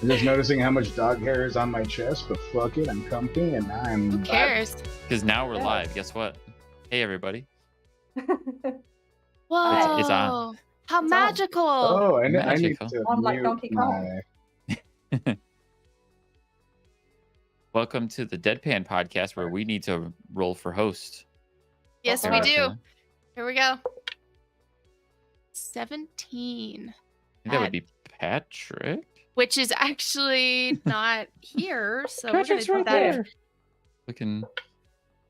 I'm just noticing how much dog hair is on my chest, but fuck it, I'm comfy and Who I'm cares? Because now we're live. Guess what? Hey, everybody. Whoa! It's on. How It's on. magical! Oh, I need Magical. to I'm like mute Donkey Kong. my... Welcome to the DeadPan podcast, where we need to roll for host. Yes, we Erica. do. Here we go. 17. I think that would be Patrick. Which is actually not here, so we're gonna Patrick's do right that. there. Looking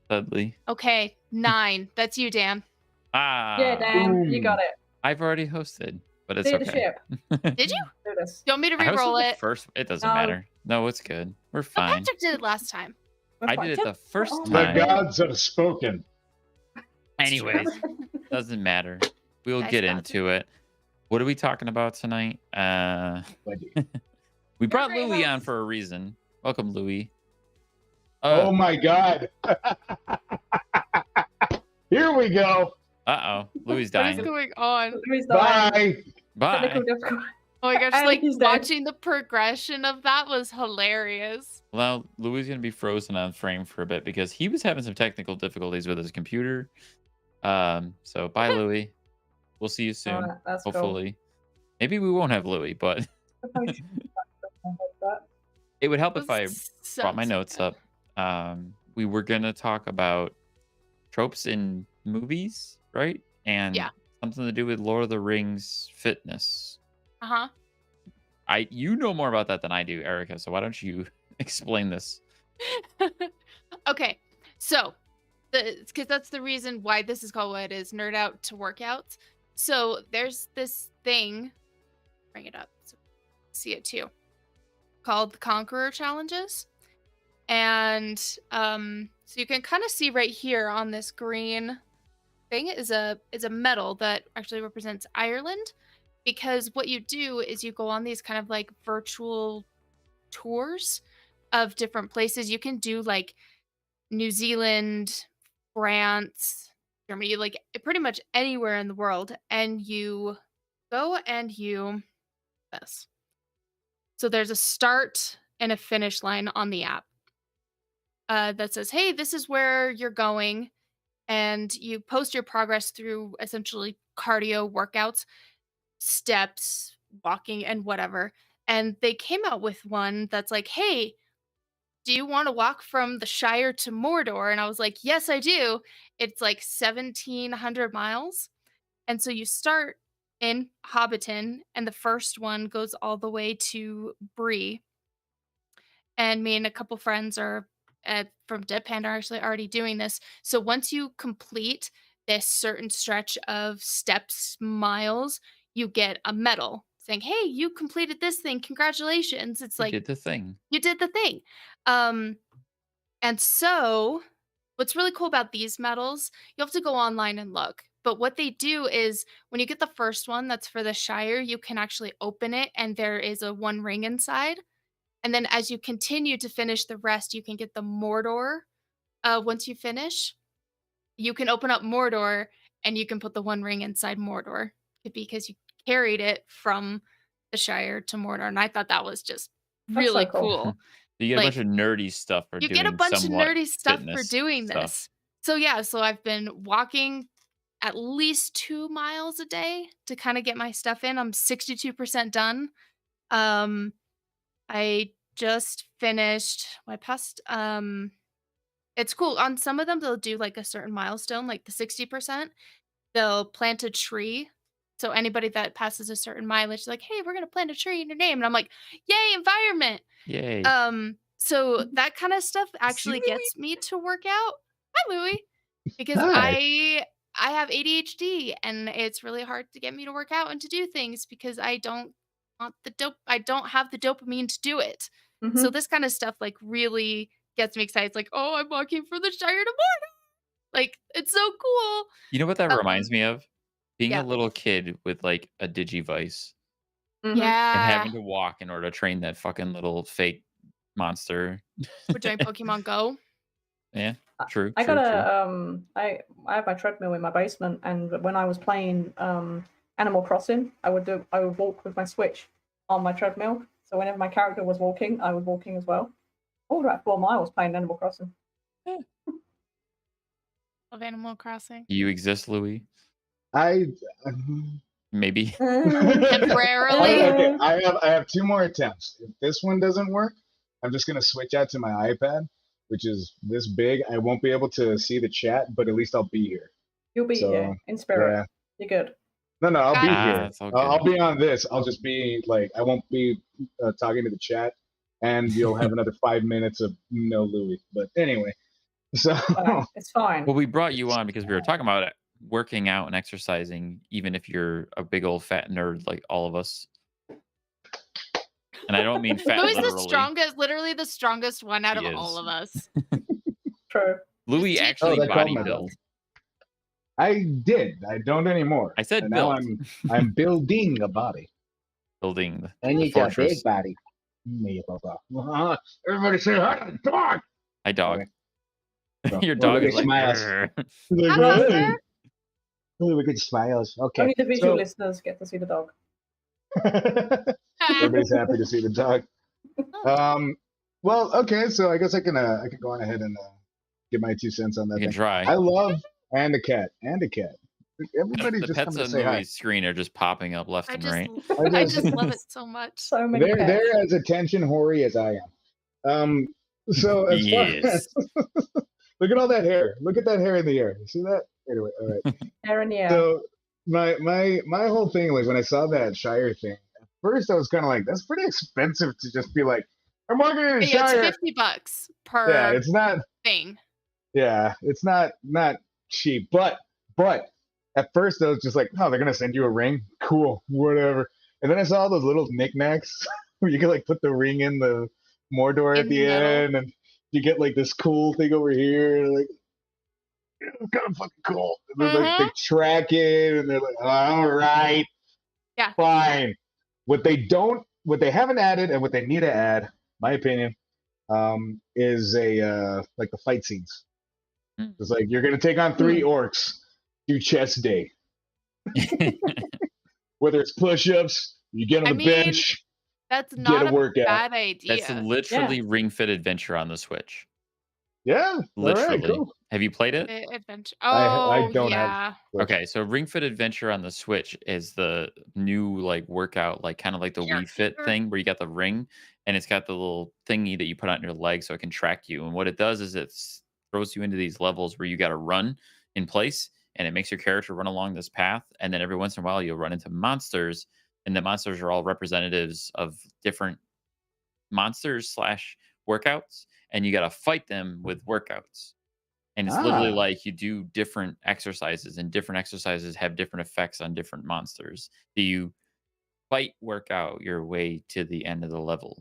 Dudley. Okay, 9. That's you, Dan. Ah. Yeah, Dan, you got it. I've already hosted, but it's Do the okay. ship. Did you? Do this. You want me to I hosted re-roll the it? first. It doesn't No. matter. No, it's good. We're Oh, fine. Patrick did it last time. I did it the first Oh, The time. gods have spoken. Anyways, doesn't matter. We'll Guys, get gods. into it. What are we talking about tonight? We brought great Louis on host. for a reason. Welcome, Louis. Oh my god. Here we go. Uh-oh. Louis What is dying. going on? Louis dying. Bye. Bye. Technical difficulty. Oh my gosh, And like he's dead. watching the progression of that was hilarious. Well, Louis is going to be frozen on frame for a bit because he was having some technical difficulties with his computer. So bye, Louis. We'll see you soon. Alright, that's Hopefully. Maybe we won't have Louis, but cool. it would help if I This brought my sucks. notes up. We were gonna talk about tropes in movies, right? And Yeah. something to do with Lord of the Rings fitness. Uh-huh. You know more about that than I do, Erica. So why don't you explain this? Okay, so because that's the reason why this is called what it is, nerd out to workouts. So there's this thing, bring it up so you can see it too, called the Conqueror Challenges. And so you can kind of see right here on this green thing is a medal that actually represents Ireland, because what you do is you go on these kind of like virtual tours of different places. You can do like New Zealand, France, Germany, like pretty much anywhere in the world, and you go and you this. So there's a start and a finish line on the app that says, hey, this is where you're going, and you post your progress through essentially cardio workouts, steps, walking, and whatever. And they came out with one that's like, hey, do you want to walk from the Shire to Mordor? And I was like, yes, I do. It's like 1,700 miles. And so you start in Hobbiton, and the first one goes all the way to Bree. And me and a couple friends are from DeadPan are actually already doing this. So once you complete this certain stretch of steps, miles, you get a medal saying, hey, you completed this thing. Congratulations. It's You like, did the thing. you did the thing. And so what's really cool about these medals, you have to go online and look. But what they do is when you get the first one that's for the Shire, you can actually open it and there is a 1 ring inside. And then as you continue to finish the rest, you can get the Mordor. Once you finish, you can open up Mordor and you can put the 1 ring inside Mordor because you carried it from the Shire to Mordor. And I thought that was just That's so really cool. cool. You get Like, a bunch of nerdy stuff for You doing get a bunch of somewhat nerdy stuff for fitness doing stuff. this. So yeah, so I've been walking at least 2 miles a day to kind of get my stuff in. I'm 62% done. I just finished my past it's cool. On some of them they'll do like a certain milestone, like the 60%. They'll plant a tree. So anybody that passes a certain mileage is like, hey, we're gonna plant a tree in your name. And I'm like, yay, environment. Yay. So that kind of stuff actually Louis. gets me to work out. Hi, Louis. Because Hi. I have ADHD and it's really hard to get me to work out and to do things because I don't have the dopamine to do it. Mhm. So this kind of stuff like really gets me excited. It's like, oh, I'm walking from the Shire to Mordor. Like, it's so cool. You know what that reminds me of? Being yeah. a little kid with like a Digivice Mhm. and Yeah. having to walk in order to train that fucking little fake monster. We're doing Pokemon Go. Yeah, true. I true, got true. I have my treadmill in my basement, and when I was playing Animal Crossing, I would walk with my Switch on my treadmill. So whenever my character was walking, I was walking as well. All about 4 miles playing Animal Crossing. Of Animal Crossing. You exist, Louis? I Maybe. Temporarily. okay, I have 2 more attempts. If this one doesn't work, I'm just gonna switch out to my iPad, which is this big. I won't be able to see the chat, but at least I'll be here. You'll be here in spirit. Yeah. You're good. No, I'll be here. That's all good. I'll be on this. I'll just be like, I won't be talking to the chat, and you'll have another 5 minutes of no Louis. But anyway, so It's fine. Well, we brought you on because we were talking about it, working out and exercising, even if you're a big old fat nerd like all of us. And I don't mean fat Louis literally. the strongest, literally the strongest one out He of is. all of us. True. Louis Just- actually they called me body that. built. I did. I don't anymore. I said And now built. I'm building a body. Building. And you got a big body. Everybody say hi to the dog. Hi, dog. Okay. Your Well, dog look is at like. smiles. "Grr." Like, Hello, hey. sir. Oh, look at smiles. Okay. Only the visual So- listeners get to see the dog. Everybody's happy to see the dog. Well, okay, so I guess I can go on ahead and give my 2 cents on that. You can thing. try. I love and a cat. Everybody The just pets comes to on say hi. Louis' screen are just popping up left I and just, right. I just love it so much. So many pets. They're as attention hoary as I am. So as far Yes. as look at all that hair. Look at that hair in the air. You see that? Anyway, all right. Aaron, yeah. So my whole thing, like when I saw that Shire thing, at first I was kind of like, that's pretty expensive to just be like, I'm working in a But yeah, Shire. it's $50 per Yeah, it's not. thing. Yeah, it's not cheap, but at first I was just like, oh, they're gonna send you a ring, cool, whatever. And then I saw all those little knickknacks where you can like put the ring in the Mordor at In the the middle. end, and you get like this cool thing over here, and like it's kind of fucking cool. And then, like, they track it, and they're like, all right, Yeah. fine. What they haven't added, and what they need to add, my opinion, is like the fight scenes. Mm. It's like you're gonna take on 3 orcs, do chest day. Whether it's push-ups, you get on I the mean, bench, That's get not a a workout. bad idea. That's literally Ring Fit Adventure on the Switch. Yeah, Literally. All right, cool. Have you played it? Adventure. I Oh, don't have- yeah. Okay, so Ring Fit Adventure on the Switch is the new like workout, like kind of like the Yeah, Wii Fit sure. thing where you got the ring and it's got the little thingy that you put on your leg so it can track you. And what it does is it throws you into these levels where you got to run in place and it makes your character run along this path. And then every once in a while you'll run into monsters, and the monsters are all representatives of different monsters / workouts, and you got to fight them with workouts. And it's literally Ah. like you do different exercises, and different exercises have different effects on different monsters. Do you fight workout your way to the end of the level?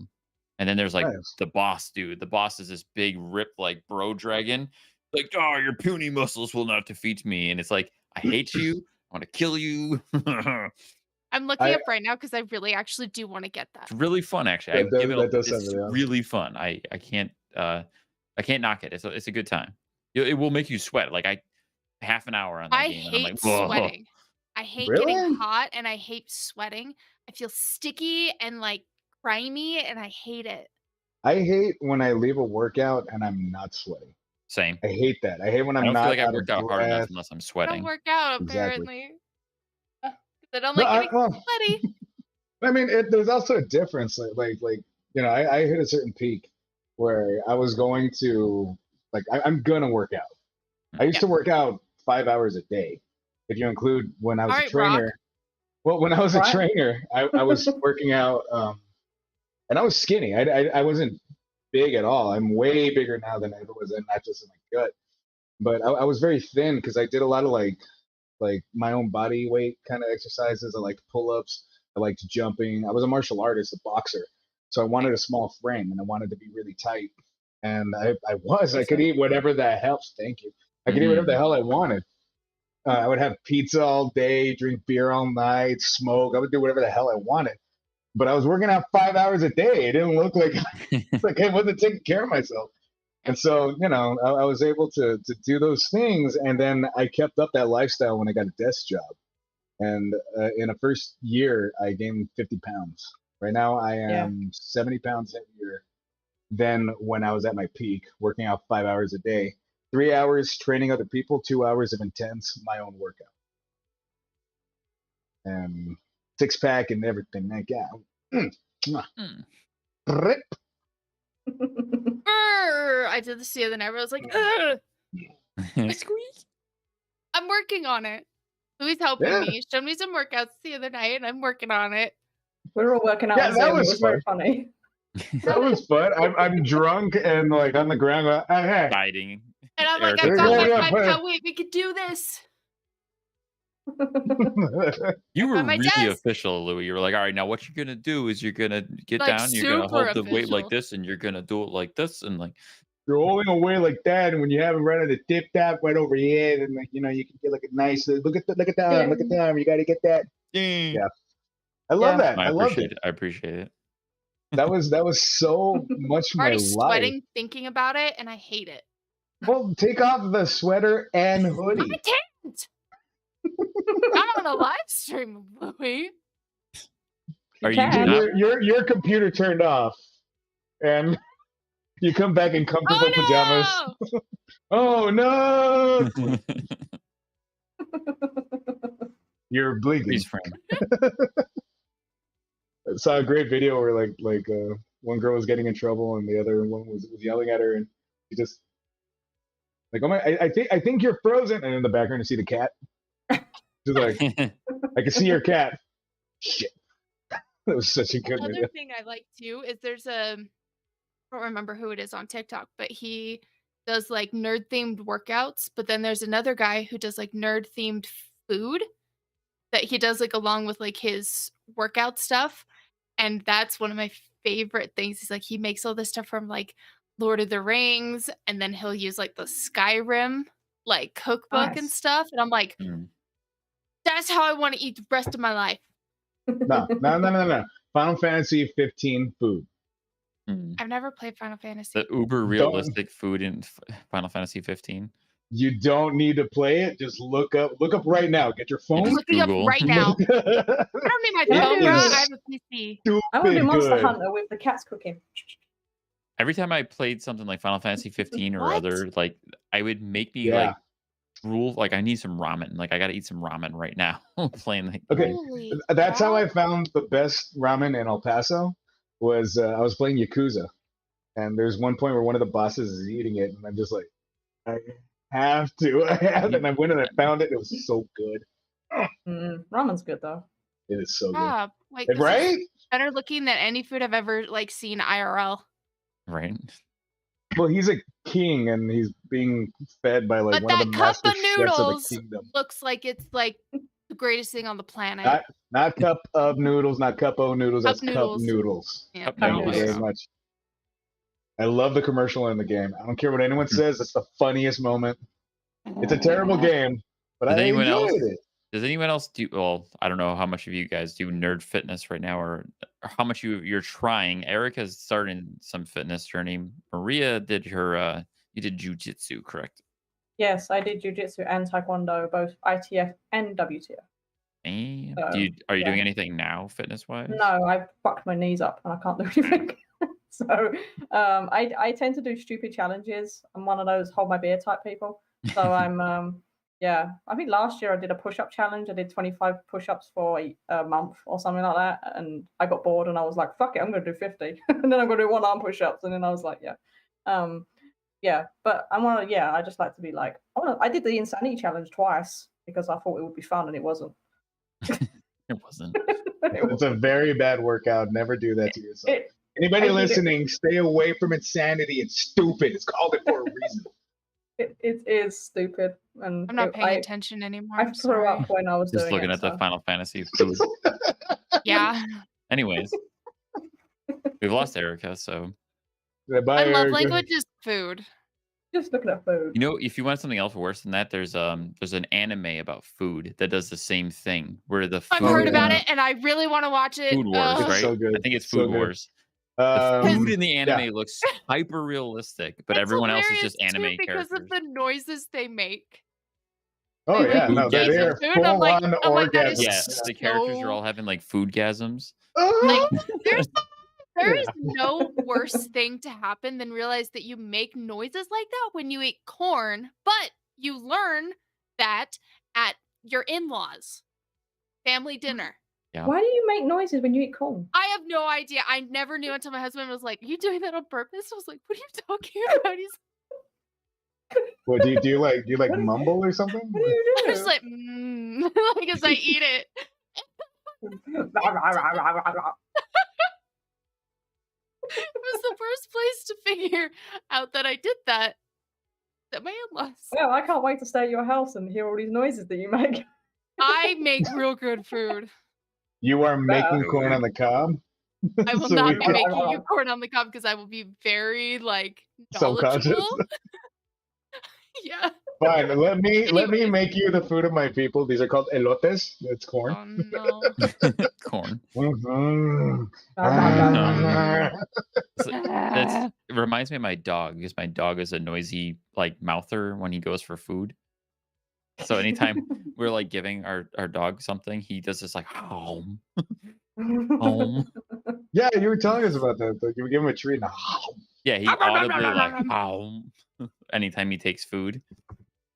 And then there's like Nice. the boss dude. The boss is this big ripped like bro dragon. Like, oh, your puny muscles will not defeat me. And it's like, I hate you. I want to kill you. I'm looking I- up right now because I really actually do want to get that. It's really fun, actually. That does sound It's really awesome. really fun. I can't knock it. It's a good time. It will make you sweat. Like half an hour on that I game. And I'm hate like, "Whoa." sweating. I hate Really? getting hot and I hate sweating. I feel sticky and like grimy and I hate it. I hate when I leave a workout and I'm not sweating. Same. I hate that. I hate when I I'm don't not feel like I've out of worked out hard enough breath. unless I'm I sweating. don't work out Exactly. apparently. 'Cause I don't No, like getting well, sweaty. I mean, there's also a difference. Like you know, I hit a certain peak where I was going to like I'm gonna work out. I used to work out 5 hours a day, if you include when I was All a right, Brock. trainer. Well, when I was a Right. trainer, I was working out, and I was skinny. I wasn't big at all. I'm way bigger now than I ever was, and not just in my gut. But I was very thin because I did a lot of like my own body weight kind of exercises. I liked pull-ups. I liked jumping. I was a martial artist, a boxer. So I wanted a small frame and I wanted to be really tight. And I could eat whatever the hell. Thank you. I could eat whatever the hell I wanted. I would have pizza all day, drink beer all night, smoke. I would do whatever the hell I wanted. But I was working out 5 hours a day. It didn't look like I wasn't taking care of myself. And so, you know, I was able to do those things. And then I kept up that lifestyle when I got a desk job. And in the first year, I gained 50 pounds. Right now, I Yeah. am 70 pounds heavier than when I was at my peak, working out 5 hours a day, 3 hours training other people, 2 hours of intense my own workout, and six pack and everything. Like, yeah. Mwah. Rip. I did this the other night where I was like, "Ugh." Squeak. I'm working on it. Louis helping Yeah. me. Showed me some workouts the other night, and I'm working on it. We were all working out Yeah, on that Zoom. It was was very fun. funny. That was fun. I'm drunk and like on the ground. Going, hey. Dieting. And I'm like, Erika I've got Yeah, like yeah, 5 pound weight. We could do this. You were on my really desk. official, Louis. You were like, all right, now what you're gonna do is you're gonna get Like, down, you're gonna super hold the weight like official. this, and you're gonna do it like this, and like You're holding away like that, and when you have it right on the tip tap right over your head, and like you can get like a nice look at the arm, look at the arm. You got to get that. Yeah. I love that. I I loved appreciate it. it. I appreciate it. That was so much I'm my already life. sweating thinking about it, and I hate it. Well, take off the sweater and hoodie. I can't. Not on a live stream, Louis. Are you can. not? Your computer turned off, and you come back in comfortable pajamas. Oh no! Oh no! You're bleeding. Freeze frame. I saw a great video where like one girl was getting in trouble and the other one was yelling at her, and she just like, oh my, I think you're frozen, and in the background you see the cat. She's like, I can see your cat. Shit. That was such a good Another video. thing I like too is there's I don't remember who it is on TikTok, but he does like nerd themed workouts. But then there's another guy who does like nerd themed food that he does like along with like his workout stuff. And that's one of my favorite things. He's like, he makes all this stuff from like Lord of the Rings, and then he'll use like the Skyrim like cookbook and Nice. stuff. And I'm like, that's how I want to eat the rest of my life. No. Final Fantasy 15 food. I've never played Final Fantasy. The uber realistic food in Final Fantasy 15. You don't need to play it. Just look up right now. Get your phone. I'm looking up Google. right now. I don't need my Yeah, phone, it bro. is. I have a PC. I want to do Monster good. Hunter with the cats cooking. Every time I played something like Final Fantasy 15 or What? other, like I would make me Yeah. like rule like I need some ramen. Like I gotta eat some ramen right now. Playing like Okay. Holy That's how I crap. found the best ramen in El Paso. Was I was playing Yakuza, and there's one point where one of the bosses is eating it, and I'm just like, I have to. And I went and I found it. It was so good. Ramen's good though. It is so good. Yeah, like this is Right? better looking than any food I've ever like seen IRL. right. Well, he's a king, and he's being fed by like But one of that the cup master of chefs noodles of the kingdom. looks like it's like the greatest thing on the planet. Not cup of noodles, not cup o noodles. Cup That's cup noodles. noodles. Yeah, Cup Thank you noodles. very much. I love the commercial in the game. I don't care what anyone says. It's the funniest moment. It's a terrible game, but Does I anyone enjoyed else- it. Does anyone else do? Well, I don't know how much of you guys do nerd fitness right now, or how much you're trying. Erica's starting some fitness journey. Maria did her. You did jujitsu, correct? Yes, I did jiu-jitsu and taekwondo, both ITF and WTF. And So, are you yeah. doing anything now, fitness wise? No, I fucked my knees up and I can't do anything. So I tend to do stupid challenges. I'm one of those hold my beer type people. So I'm yeah. I think last year I did a push-up challenge. I did 25 push-ups for a month or something like that, and I got bored and I was like, "Fuck it, I'm gonna do 50," and then I'm gonna do one arm push-ups, and then I was like, "Yeah, yeah." But I want to, yeah. I just like to be like, I did the insanity challenge twice because I thought it would be fun, and it wasn't. It wasn't. It's a very bad workout. Never do that to yourself. Anybody I did it- listening, stay away from insanity. It's stupid. It's called it for a reason. It is stupid, and I'm not paying attention anymore. I I'm threw sorry. up when I was Just doing looking it. at the so. Final Fantasy food. Yeah. Anyways, we've lost Erica, so Bye, My love Erica. language is food. Just looking at food. you know if you want something else worse than that, there's an anime about food that does the same thing where the I've food, heard about yeah. it and I really want to watch it. Food Wars, Ugh. right? so good. I think it's So Food good. Wars. The food in the anime yeah. looks hyper realistic, but It's everyone else is just hilarious, too, anime because characters. of the noises they make. Oh Like, yeah, when no, you they're eat they're food, I'm full like- on I'm like, that is orgasms. Yeah, so- the characters are all having like foodgasms. Like, there's Yeah. no worse thing to happen than realize that you make noises like that when you eat corn, but you learn that at your in-laws' family dinner. Yeah. Why do you make noises when you eat corn? I have no idea. I never knew until my husband was like, "Are you doing that on purpose?" I was like, "What are you talking about?" He's What do you like? Do you like What do you- mumble or something? What do you I do? was like, like as I eat it. It was the first place to figure out that I did that. That my in-laws. Well, I can't wait to stay at your house and hear all these noises that you make. I make real good food. You are making corn Food. on the cob. I will So not we be can- making you corn on the cob because I will be very like Subconscious. knowledgeable. Yeah. Fine. Let me Anyways. make you the food of my people. These are called elotes. It's corn. Oh no. Corn. Mhm. It reminds me of my dog because my dog is a noisy like mouther when he goes for food. So anytime we're like giving our dog something, he does this like home. Yeah, you were telling us about that. Like you would give him a treat and Yeah, he audibly like home anytime he takes food.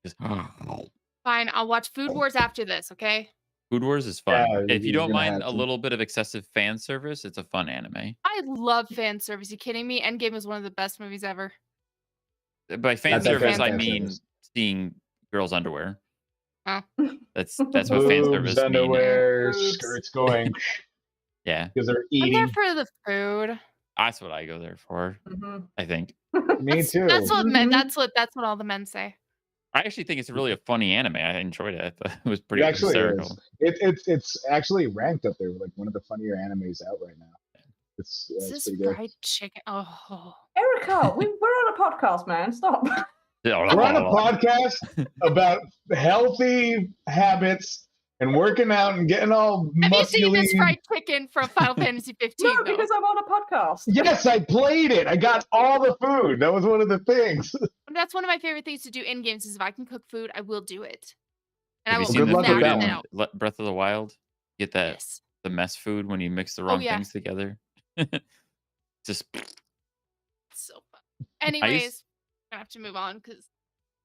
Just Fine, I'll watch Food Wars after this, okay? Food Wars is fun. Yeah, If you you're don't gonna mind have a to. little bit of excessive fan service, it's a fun anime. I love fan service. You kidding me? Endgame was one of the best movies ever. By fan Not that service, I fan mean service. seeing girls' underwear. Oh. That's what fan Boobs, service means. underwear, Boobs. skirts going Yeah, because they're I'm there eating. for the food. that's what I go there for. Mhm. I think. Me too. That's what men, Mhm. that's what all the men say. I actually think it's really a funny anime. I enjoyed it. I thought it was It pretty actually hysterical. is. It's actually ranked up there with like one of the funnier animes out right now. Is It's this pretty good. fried chicken? Oh. Erica, we're on a podcast, man. Stop. We're on a podcast about healthy habits and working out and getting all Have you seen this muscular. fried chicken from Final Fantasy 15? No, because I'm on a podcast. Yes, I played it. I got all the food. That was one of the things. That's one of my favorite things to do in games is if I can cook food, I will do it. And Have I you will seen Good the luck with food that in one. Breath of the Wild? Get that Yes. the mess food when you mix the wrong yeah. things together. Just So fun. Anyways, I have to move on because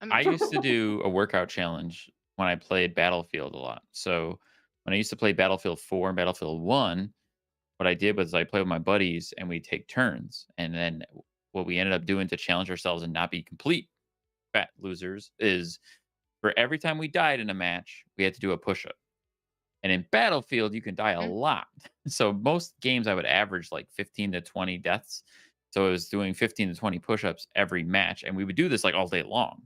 I used to do a workout challenge when I played Battlefield a lot. So when I used to play Battlefield 4 and Battlefield 1, what I did was I played with my buddies and we take turns. And then what we ended up doing to challenge ourselves and not be complete fat losers is for every time we died in a match, we had to do a push-up. And in Battlefield, you can die a lot. So most games I would average like 15 to 20 deaths. So I was doing 15 to 20 push-ups every match. And we would do this like all day long.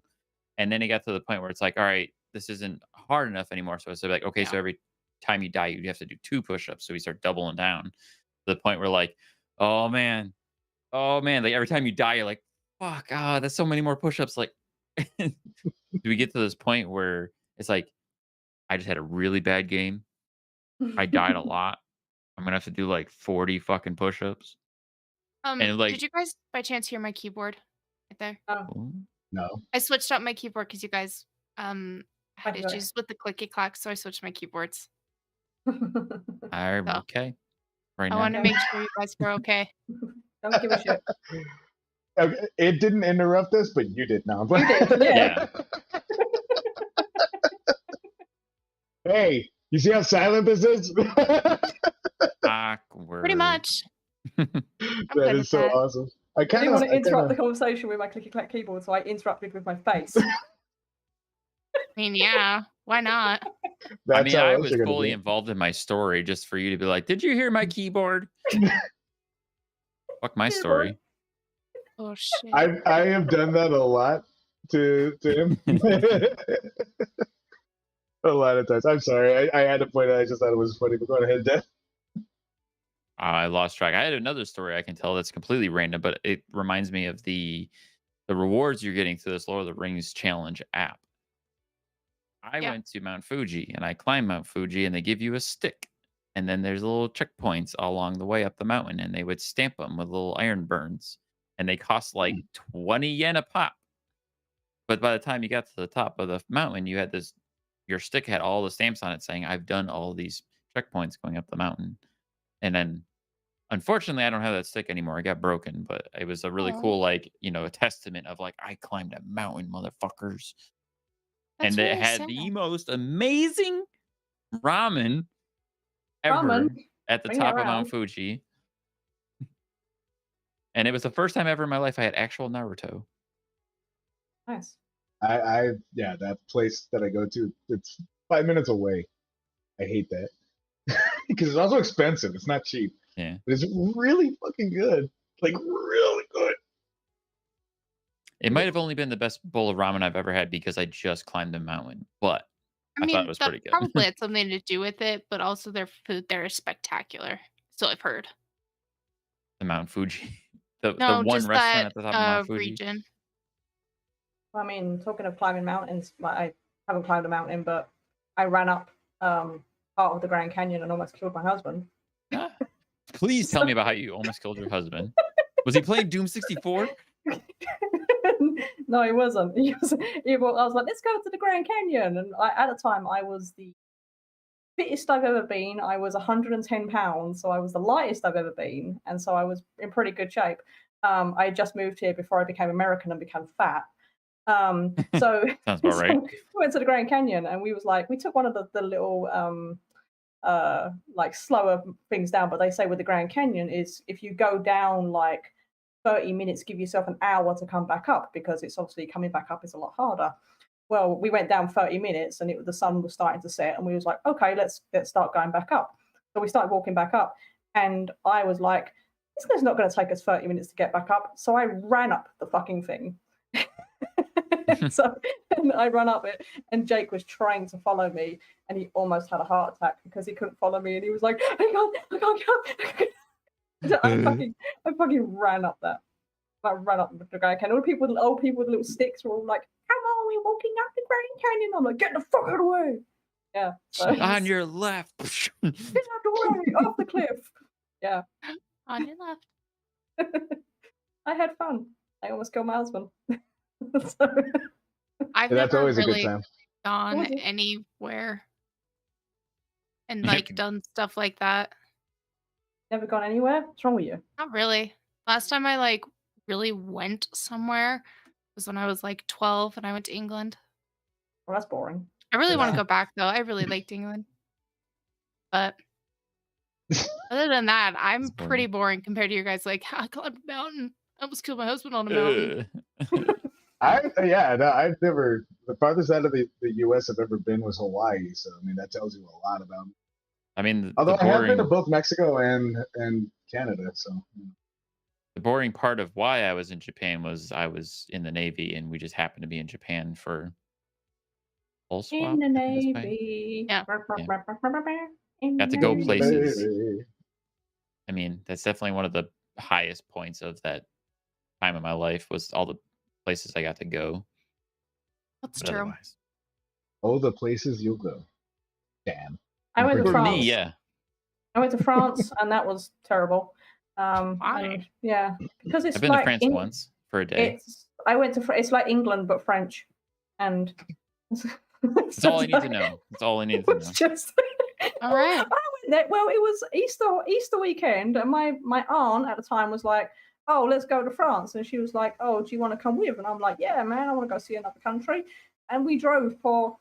And then it got to the point where it's like, all right, this isn't hard enough anymore. So it's like, okay, so every time you die, you have to do 2 push-ups. So we start doubling down to the point where like, oh man. Like every time you die, you're like, fuck, that's so many more push-ups. Like, do we get to this point where it's like, I just had a really bad game. I died a lot. I'm gonna have to do like 40 fucking push-ups. And like, did you guys by chance hear my keyboard right there? oh, No. I switched up my keyboard because you guys had Okay. issues with the clicky clack, so I switched my keyboards. I'm So, okay. Right I now. want to make sure you guys are okay. Don't give a shit. Okay, it didn't interrupt us, but you did now. You did, yeah. Hey, you see how silent this is? Awkward. Pretty much. That good is with so that. awesome. I didn't want to interrupt the conversation with my clicky clack keyboard, so I interrupted with my face. I mean, yeah, why not? I mean, how I else was you're gonna fully do it. involved in my story just for you to be like, did you hear my keyboard? Fuck my story. Oh shit. I have done that a lot to him. A lot of times. I'm sorry. I had to point out. I just thought it was funny. But go ahead, Dad. I lost track. I had another story I can tell that's completely random, but it reminds me of the rewards you're getting through this Lord of the Rings challenge app. I went to Mount Fuji and I climbed Mount Fuji and they give you a stick. And then there's little checkpoints along the way up the mountain and they would stamp them with little iron burns. And they cost like 20 yen a pop. But by the time you got to the top of the mountain, you had your stick had all the stamps on it saying, I've done all these checkpoints going up the mountain. And then, unfortunately, I don't have that stick anymore. It got broken, but it was a really Oh, cool, like, a testament of like, I climbed a mountain, motherfuckers. that's And it really had sad. the most amazing ramen Ramen, ever at the bring it top of Mount around. Fuji. And it was the first time ever in my life I had actual Naruto. Nice. Yeah, that place that I go to, it's 5 minutes away. I hate that because it's also expensive. It's not cheap, Yeah. but it's really fucking good. Like really good. It might have only been the best bowl of ramen I've ever had because I just climbed a mountain, but I I thought it mean, was that pretty good. probably had something to do with it, but also their food there is spectacular. So I've heard. The Mount Fuji. The No, one just restaurant that at the top of Mount Fuji. region. I mean, talking of climbing mountains, I haven't climbed a mountain, but I ran up part of the Grand Canyon and almost killed my husband. Ah, please tell me about how you almost killed your husband. Was he playing Doom 64? No, he wasn't. I was like, let's go to the Grand Canyon. And at the time, I was the fittest I've ever been. I was 110 pounds, so I was the lightest I've ever been. And so I was in pretty good shape. I had just moved here before I became American and became fat. So Sounds about right. we went to the Grand Canyon and we took one of the little like slower things down, but they say with the Grand Canyon is if you go down like 30 minutes, give yourself an hour to come back up because it's obviously coming back up is a lot harder. Well, we went down 30 minutes and the sun was starting to set and we was like, okay, let's start going back up. So we started walking back up and I was like, this is not going to take us 30 minutes to get back up. So I ran up the fucking thing. So and I ran up it and Jake was trying to follow me and he almost had a heart attack because he couldn't follow me and he was like, I can't get up. I fucking ran up that. I ran up the Grand Canyon. Old people with little sticks were all like, come on, we're walking up the Grand Canyon. I'm like, get the fuck out of the way. Yeah. So On your left. get out of the way, off the cliff. Yeah. On your left. I had fun. I almost killed my husband. So, I've That's never always a good really time. gone Was it? anywhere and like done stuff like that. never gone anywhere? What's wrong with you? Not really. Last time I like really went somewhere was when I was like 12 and I went to England. Well, that's boring. I really want Yeah. to go back though. I really liked England. But other than that, I'm It's boring. pretty boring compared to you guys. Like, I climbed a mountain. I almost killed my husband on a mountain. I've never, the farthest out of the US I've ever been was Hawaii. So I mean that tells you a lot about me. I mean, Although the I have been to boring, both Mexico and Canada, so the boring part of why I was in Japan was I was in the Navy and we just happened to be in Japan for full swap. In the I think that's right. Navy. Yeah. In Got the to go Navy. places. Baby. I mean, that's definitely one of the highest points of that time of my life was all the places I got to go. That's But true. otherwise, Oh, the places you'll go. Damn. I went to for France. me, yeah. I went to France and that was terrible. Why? And, yeah, because it's I've been like to France once for a day. It's like England but French, and That's all I need to know. That's all I need to know. It's just All right. I went there. Well, it was Easter weekend, and my aunt at the time was like, "Oh, let's go to France," and she was like, "Oh, do you want to come with?" And I'm like, "Yeah, man, I want to go see another country." And we drove for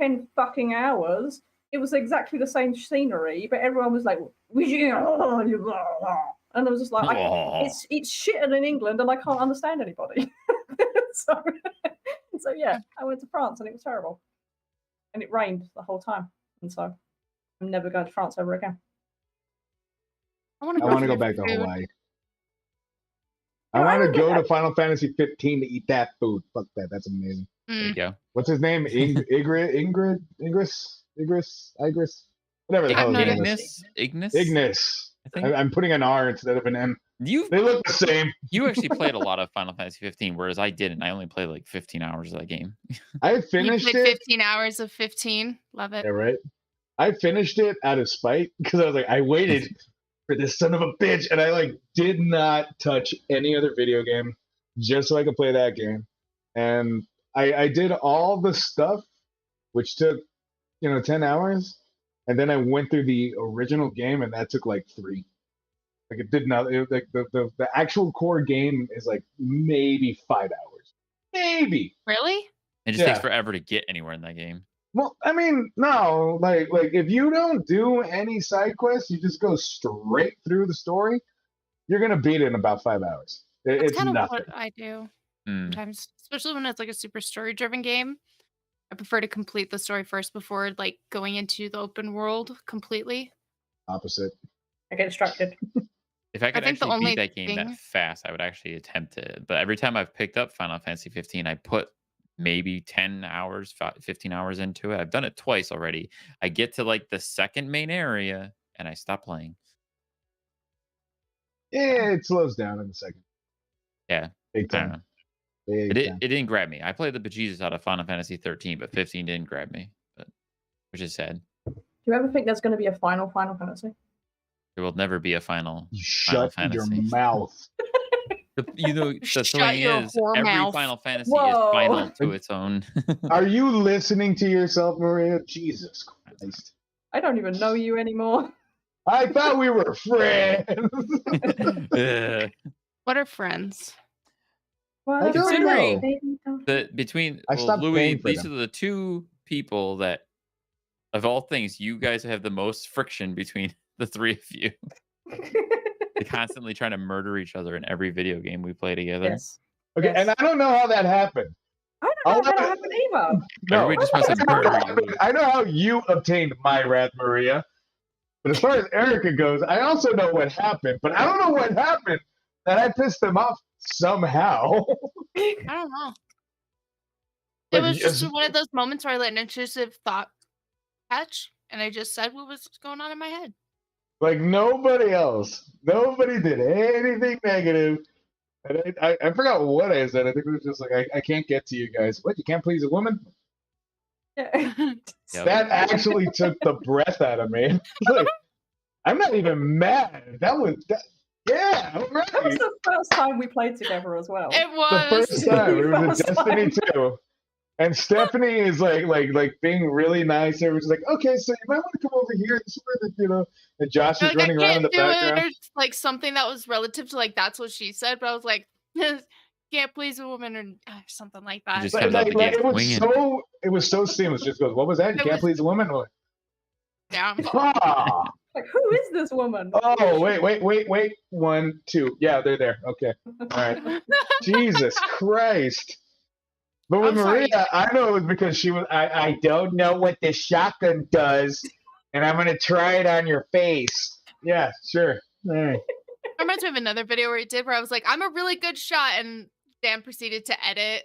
10 fucking hours. It was exactly the same scenery, but everyone was like, and I was just like, it's shitter than England, and I can't understand anybody. so yeah, I went to France and it was terrible, and it rained the whole time, and so I'm never going to France ever again. I want I want to go to back to Hawaii. I No, I want to would go get- to Final Fantasy 15 to eat that food. Fuck that. That's amazing. There you go. What's his name? Igris? Whatever the hell his name is. Ignis? Ignis. I think. I'm putting an R instead of an M. You They look the same. actually played a lot of Final Fantasy 15, whereas I didn't. I only played like 15 hours of that game. I You finished played it. 15 hours of 15. Love it. Yeah, right. I finished it out of spite because I was like, I waited for this son of a bitch, and I like did not touch any other video game just so I could play that game. And I did all the stuff, which took 10 hours, and then I went through the original game, and that took like 3. Like it did not. It, like the actual core game is like maybe 5 hours, maybe. Really? It just takes forever to get anywhere in that game. Well, I mean, no, like if you don't do any side quests, you just go straight through the story, you're gonna beat it in about 5 hours. That's It's kind of nothing. what I do Mm. sometimes, especially when it's like a super story-driven game. I prefer to complete the story first before like going into the open world completely. Opposite. I get distracted. If I could think the actually only beat that game that thing- fast, I would actually attempt it. But every time I've picked up Final Fantasy 15, I put maybe 10 hours, 15 hours into it. I've done it twice already. I get to like the second main area and I stop playing. Yeah, it slows down in a second. Yeah, Big I don't time. know. Big It time. didn't grab me. I played the bejesus out of Final Fantasy 13, but 15 didn't grab me, which is sad. Do you ever think there's going to be a Final Fantasy? There will never be a final. You Final shut your Fantasy. mouth. You know, the Shut thing your is, whore every mouth. Final Fantasy Whoa. is final to its own. Are you listening to yourself, Maria? Jesus Christ. I don't even know you anymore. I thought we were friends. Ugh. What are friends? Well, I don't Considering know. Between I stopped Louis, paying for these them. are the two people that, of all things, you guys have the most friction between the three of you. They're constantly trying to murder each other in every video game we play together. Yes. Okay, Yes. and I don't know how that happened. I don't know how that I'll- happened either. No, Everybody just wants to murder you. I know how you obtained my wrath, Maria. But as far as Erika goes, I also know what happened. But I don't know what happened that I pissed them off somehow. I don't know. Like, It was just yes. one of those moments where I let an intrusive thought catch, and I just said what was going on in my head. Like nobody else. Nobody did anything negative. And I forgot what I said. I think it was just like, I can't get to you guys. What, you can't please a woman? Yeah. Yep. That actually took the breath out of me. Like, I'm not even mad. Yeah, all right. That was the first time we played together as well. It The was. first time. It was First a Destiny time. 2. And Stephanie is like being really nice. Everyone's like, okay, so you might want to come over here. This is where and Josh is Like, I running around in can't the do background. it, or just, like something that was relative to like that's what she said, but I was like, can't please a woman or something like that. just But comes out the gate it was so seamless. Just goes, what was that? You It can't was- please a woman? I'm like, Yeah. ah. Like, who is this woman? Oh, wait. 1, 2. Yeah, they're there. Okay. All right. Jesus Christ. But with I'm sorry. Maria, I know it was because she was, I don't know what this shotgun does, and I'm going to try it on your face. Yeah, sure. All right. It reminds me of another video where he did where I was like, I'm a really good shot, and Dan proceeded to edit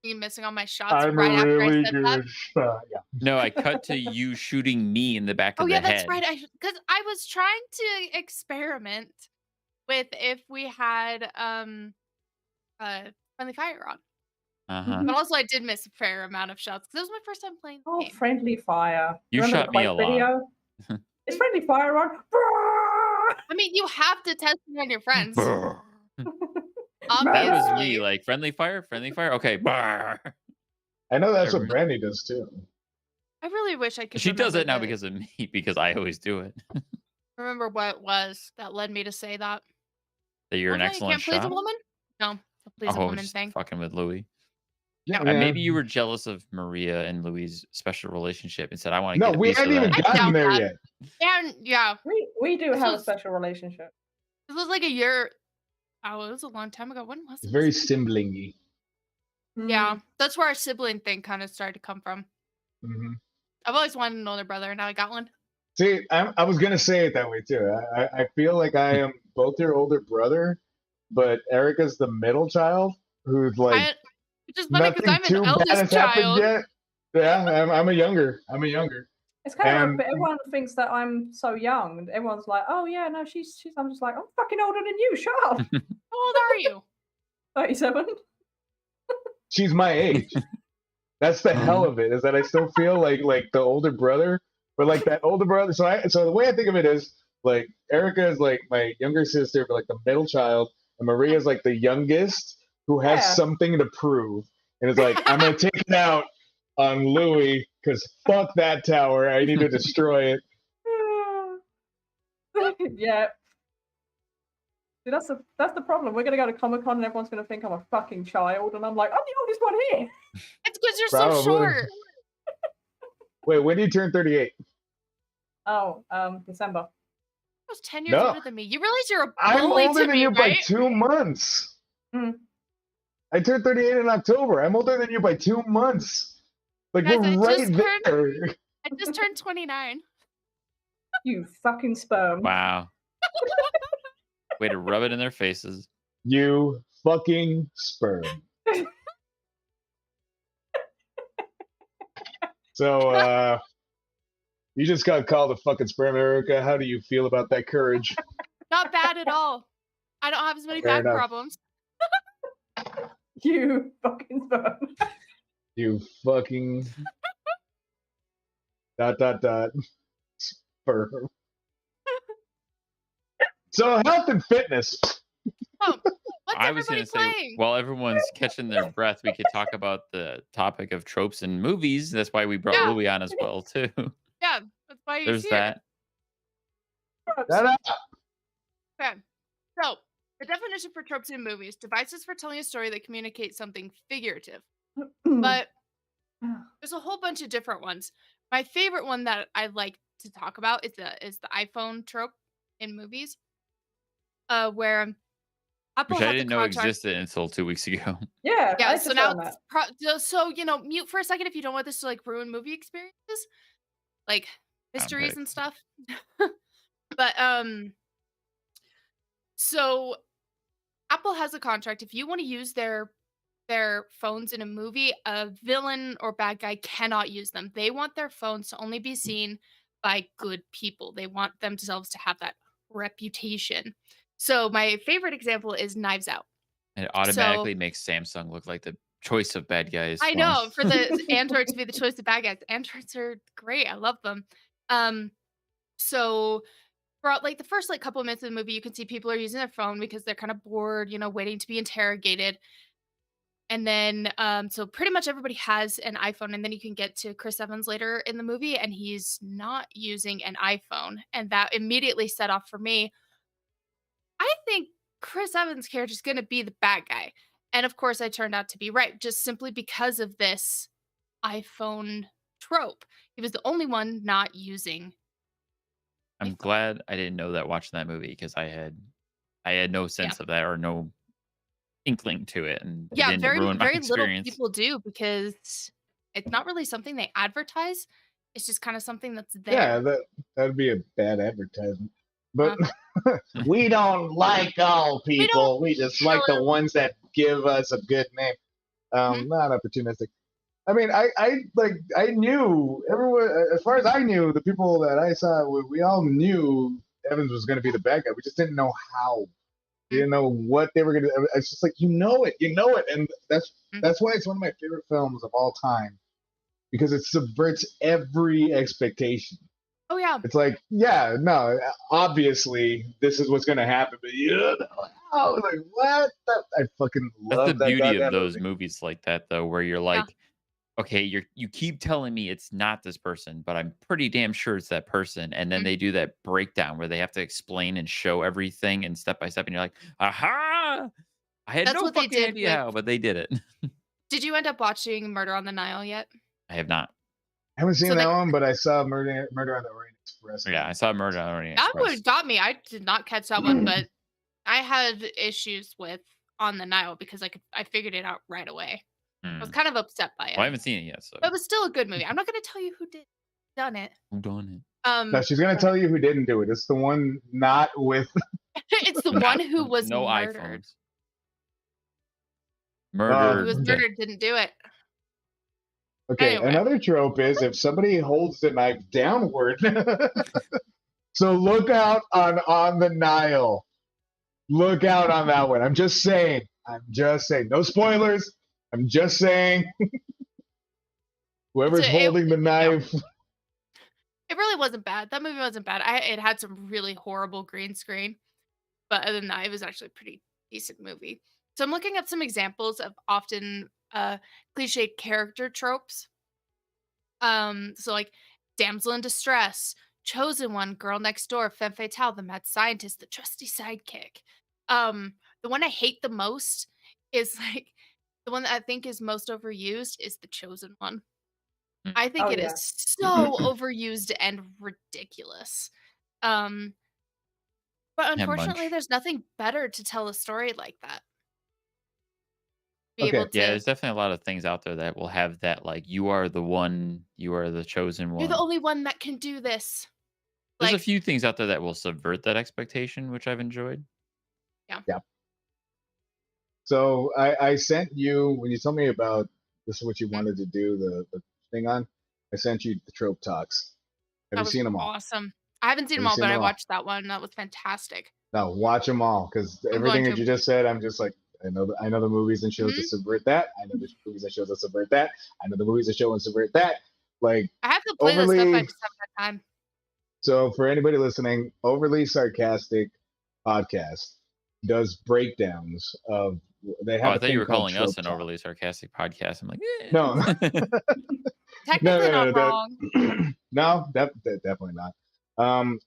me missing all my shots I'm right a after really I said that. good shot. Yeah. No, I cut to you shooting me in the back of Oh the yeah, head. that's right. Because I was trying to experiment with if we had friendly fire on, Uh-huh. but also I did miss a fair amount of shots because it was my first time playing the Oh, game. friendly fire. You Remember shot the me a Quake lot. video? Is friendly fire on? I mean, you have to test it on your friends. Brr. That Obviously. was me, like friendly fire. Okay. Brr. I know that's what Every- Brandy does too. I really wish I could. She does remember it now the- because of me, because I always do it. remember what it was that led me to say that. That you're an Okay, excellent can't please a shot. woman? No, the please a Oh, woman just thing. fucking with Louis. Yeah, Maybe you were jealous of Maria and Louis' special relationship and said, I want to No, get a we piece of hadn't even that. I gotten doubt there that. yet. Yeah. We do This have a was- special relationship. This was like a year. Oh, it was a long time ago. When was It's this? very siblingy. Yeah, that's where our sibling thing kind of started to come from. Hmm I've always wanted an older brother, and now I got one. See, I was gonna say it that way too. I feel like I am both your older brother, but Erica's the middle child who's like Which is funny because nothing I'm too an bad eldest has happened child. yet. Yeah, I'm a younger. It's kind of, And- but everyone thinks that I'm so young. And everyone's like, oh yeah, no, she's. I'm just like, I'm fucking older than you. Shut up. How old are you? 37. She's my age. That's the hell of it, is that I still feel like the older brother, but like that older brother. So the way I think of it is like Erika is like my younger sister, but like the middle child, and Maria is like the youngest who has Yeah. something to prove, and it's like I'm gonna take it out on Louis because fuck that tower, I need to destroy it. Yeah. See, that's the problem. We're gonna go to Comic-Con and everyone's gonna think I'm a fucking child, and I'm like, I'm the oldest one here. It's because you're so Probably. short. Wait, when do you turn 38? Oh, December. That was 10 years No. older than me. You realize you're a I'm bully older to than me, you by right? 2 months. Mm. I turned 38 in October. I'm older than you by 2 months. Like, Guys, we're right there. I just turned 29. You fucking sperm. Wow. Way to rub it in their faces. You fucking sperm. So, you just got called a fucking sperm, Erika. How do you feel about that courage? Not bad at all. I don't have as many Fair back enough. problems. You fucking sperm. You fucking ... sperm. So, health and fitness. Oh, what's I was everybody going to say, playing? while everyone's catching their breath, we could talk about the topic of tropes in movies. That's why we brought Yeah. Louis on as well, too. Yeah, that's why he's There's here. that. Okay. So, the definition for tropes in movies: devices for telling a story that communicate something figurative. But there's a whole bunch of different ones. My favorite one that I like to talk about is the iPhone trope in movies, where Apple Which I has a didn't know contract. existed until 2 weeks ago. Yeah, I Yeah, just so now found that. so mute for a second if you don't want this to like ruin movie experiences, like mysteries Context. and stuff. But so Apple has a contract. If you want to use their phones in a movie, a villain or bad guy cannot use them. They want their phones to only be seen by good people. They want themselves to have that reputation. So my favorite example is Knives Out. And it automatically makes Samsung look like the choice of bad guys. I know, for the Android to be the choice of bad guys. Androids are great. I love them. So for like the first like couple of minutes of the movie, you can see people are using their phone because they're kind of bored, waiting to be interrogated. And then, so pretty much everybody has an iPhone, and then you can get to Chris Evans later in the movie, and he's not using an iPhone, and that immediately set off for me. I think Chris Evans' character is going to be the bad guy, and of course, I turned out to be right, just simply because of this iPhone trope. He was the only one not using. I'm glad I didn't know that watching that movie because I had no sense of that or no inkling to it, and it didn't very ruin my very little experience. people do because it's not really something they advertise. It's just kind of something that's there. Yeah, that'd be a bad advertisement. But we don't like all people. We just like the ones that give us a good name. Not opportunistic. I mean, I knew everyone, as far as I knew, the people that I saw, we all knew Evans was going to be the bad guy. We just didn't know how. We didn't know what they were going to. It's just like, you know it, and that's why it's one of my favorite films of all time, because it subverts every expectation. Oh yeah. It's like, obviously this is what's going to happen, but like what? I fucking love That's the beauty of those movie. movies like that, though, where you're like, okay, you keep telling me it's not this person, but I'm pretty damn sure it's that person. And then they do that breakdown where they have to explain and show everything and step by step, and you're like, aha! I had no fucking idea how, but they did it. Did you end up watching Murder on the Nile yet? I have not. I haven't seen that one, but I saw Murder on the Orient Express. Yeah, I saw Murder on the Orient That Express. one got me. I did not catch that one, but I had issues with On the Nile because I figured it out right away. I was kind of upset by it. Well, I haven't seen it yet, so. But it was still a good movie. I'm not going to tell you who done it. Who done it? No, she's going to tell you who didn't do it. It's the one not with. It's the one who was no murdered. iPhones. Murdered. Who was murdered didn't do it. Okay, Anyway. Another trope is if somebody holds the knife downward. So look out on the Nile. Look out on that one. I'm just saying. No spoilers. I'm just saying. Whoever's holding the knife. It really wasn't bad. That movie wasn't bad. It had some really horrible green screen. But other than that, it was actually a pretty decent movie. So I'm looking up some examples of often cliched character tropes. So like damsel in distress, Chosen One, Girl Next Door, Femme Fatale, The Mad Scientist, The Trusty Sidekick. The one I hate the most is like the one that I think is most overused is The Chosen One. Mm. I think Oh, it is yeah. so overused and ridiculous. Um, but Have unfortunately, munch. there's nothing better to tell a story like that. Be Okay. able Yeah, to. there's definitely a lot of things out there that will have that, like, you are the one, you are the chosen You're the one. only one that can do this. There's a Like, few things out there that will subvert that expectation, which I've enjoyed. Yeah. So I sent you when you told me about this is what you wanted to do the thing on. I sent you the trope talks. Have that you was seen them all? awesome. I haven't seen Have them you all, seen but I them all? watched that one. That was fantastic. No, watch them all because I'm everything going that to. you just said, I'm just like I know the movies and shows that Mhm. subvert that. I know the movies and shows that subvert that. I know the movies that show and subvert that. Like I have to play this stuff. I overly. just haven't had time. So for anybody listening, overly sarcastic podcast does breakdowns of. They Oh, have I a thought you thing were called calling us trope an talk. overly sarcastic podcast. I'm like, No, Technically no, not wrong. no, definitely not.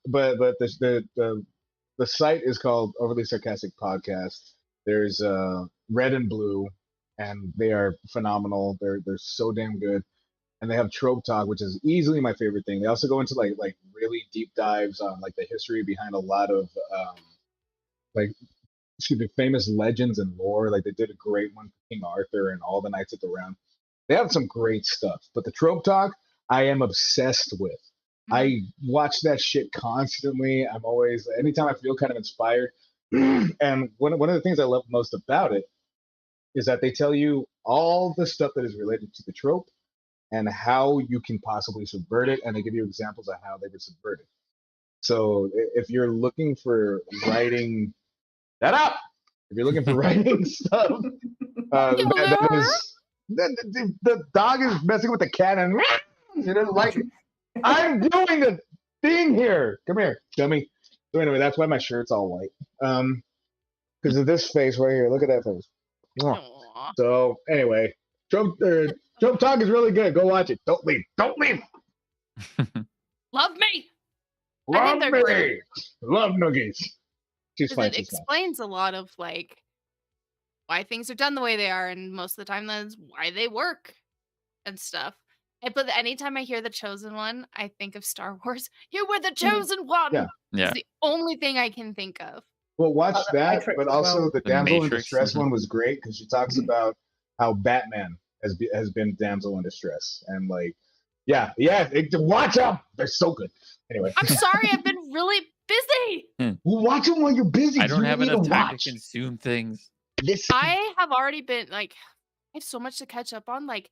But the site is called Overly Sarcastic Podcast. There's Red and Blue, and they are phenomenal. They're so damn good. And they have Trope Talk, which is easily my favorite thing. They also go into like really deep dives on like the history behind a lot of like excuse me famous legends and lore. Like they did a great one for King Arthur and all the Knights of the Round. They have some great stuff. But the Trope Talk, I am obsessed with. Mhm. I watch that shit constantly. I'm always anytime I feel kind of inspired. And one of the things I love most about it is that they tell you all the stuff that is related to the trope and how you can possibly subvert it, and they give you examples of how they were subverted. So if you're looking for writing that up, if you're looking for writing stuff, that is the dog is messing with the cat and he doesn't like it. I'm doing a thing here. Come here, dummy. So anyway, that's why my shirt's all white. Because of this face right here. Look at that face. Aw. So anyway, Trump Talk is really good. Go watch it. Don't leave. Don't leave. Love me. I Love think they're me. great. Love Noogies. She's Because fine. it She's fine. explains a lot of like why things are done the way they are, and most of the time that's why they work and stuff. But anytime I hear the Chosen One, I think of Star Wars. You were the chosen one. Yeah. Yeah. It's the only thing I can think of. Well, watch Oh, the that, Matrix but as also well. the The Damsel in Matrix, Distress mhm. one was great because she talks about how Batman has been damsel in distress and like, yeah, watch them. They're so good. Anyway, I'm sorry, I've been really busy. well, watch them while you're busy. I don't have need to enough time to watch. consume things. Listen. I have already been like, I have so much to catch up on. Like,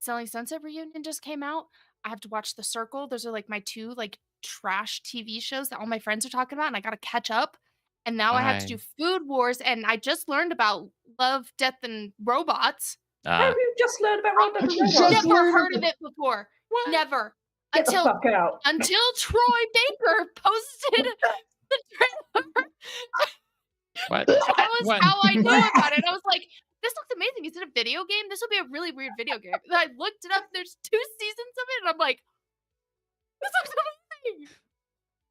Selling Sunset Reunion just came out. I have to watch The Circle. Those are like my two like trash TV shows that all my friends are talking about, and I got to catch up. And now I have to do Food Wars, and I just learned about Love, Death, and Robots. How have you just learned about Robots and you Robots? just Never learned heard of about- it before. What? Never. Get the fuck out. Until Troy Baker posted the trailer. What? That was When? how I knew about it. I was like, this looks amazing. Is it a video game? This will be a really weird video game. And I looked it up. There's 2 seasons of it, and I'm like, this looks amazing.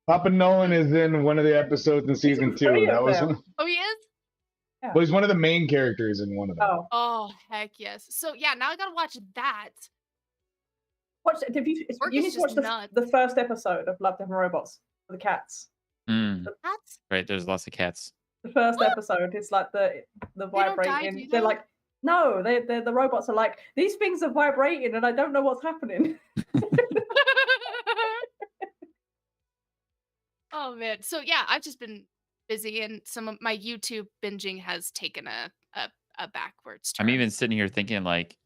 Papa Nolan is in one of the episodes in season 2. three That of was them. one, Oh, he is? well, he's one of the main characters in one of them. Oh, Oh, heck yes. So yeah, now I gotta watch that. watch it. Work You is need to watch just nuts. the first episode of Love, Death and Robots for the cats. Mm, That's right, there's lots of cats. The first episode is like the don't die, vibrating. do They're they? like, no, the robots are like, these things are vibrating and I don't know what's happening. oh man. So yeah, I've just been busy, and some of my YouTube binging has taken a backwards turn. I'm even sitting here thinking, like,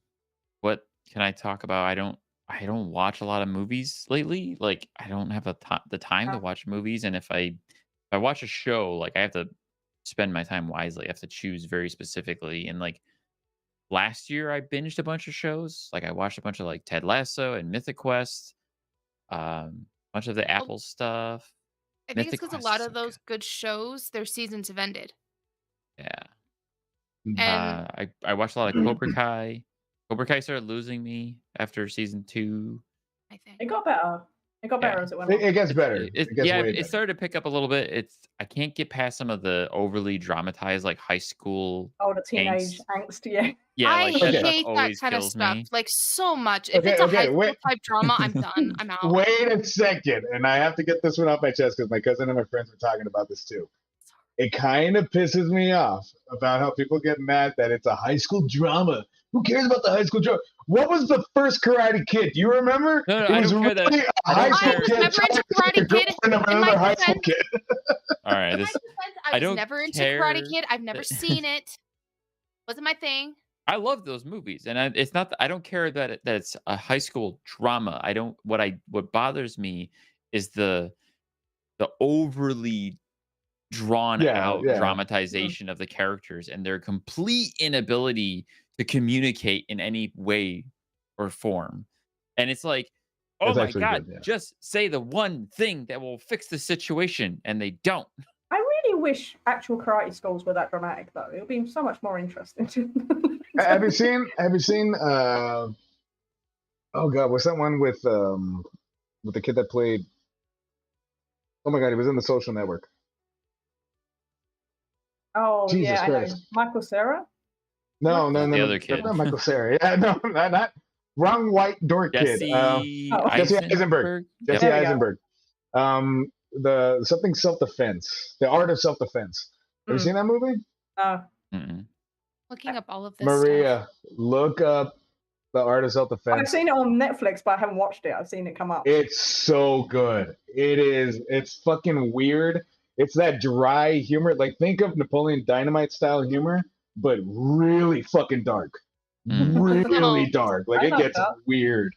what can I talk about? I don't watch a lot of movies lately. Like, I don't have the time to Yeah. watch movies, and if I watch a show, like, I have to spend my time wisely. I have to choose very specifically. And like last year, I binged a bunch of shows. Like, I watched a bunch of like Ted Lasso and Mythic Quest, bunch of the Apple stuff. I think it's Mythic because a Quest lot is of so those good shows, their seasons have ended. Yeah. And I watched a lot of Cobra Kai. Cobra Kai started losing me after season 2. I think It got better. It got better as it went It on. gets better. It gets yeah, way it better. started to pick up a little bit. I can't get past some of the overly dramatized like high school Oh, the teenage angst. angst, yeah. Yeah, I like that stuff hate that always kind of kills stuff me. like so much. If it's a high school type drama, I'm done. I'm out. Wait a second, and I have to get this one off my chest because my cousin and my friends were talking about this too. It kind of pisses me off about how people get mad that it's a high school drama. Who cares about the high school drama? What was the first Karate Kid? Do you remember? No, it I was don't care really that. a high I school was kid never into trying to Karate Kid. girlfriend of another high school kid. All right, In my this defense, I I was don't never into care Karate Kid. I've never that- seen it. Wasn't my thing. I love those movies, and it's not. I don't care that it's a high school drama. I don't. What bothers me is the overly drawn out dramatization of the characters and their complete inability to communicate in any way or form. And it's like, oh That's my actually god, good, yeah. just say the one thing that will fix the situation, and they don't. I really wish actual karate schools were that dramatic, though. It would be so much more interesting. Have you seen? Oh god, what's that one with the kid that played? Oh my god, he was in The Social Network. Oh, Jesus yeah, Christ. I know. Michael Cera? No, The other kid. not Michael Cera. Yeah, no, not wrong white dork kid. Jesse Jesse Eisenberg. Jesse There we go. Eisenberg. The something self-defense. The Art of Self-Defense. Have you seen that movie? Mm-mm. Looking up all of this Maria, look up The Art of I've Self-Defense. seen it on Netflix, but I haven't watched it. I've seen it come up. It's so good. It's fucking weird. It's that dry humor. Like, think of Napoleon Dynamite style humor, but really fucking dark. Really dark. Like, I it like gets that. weird.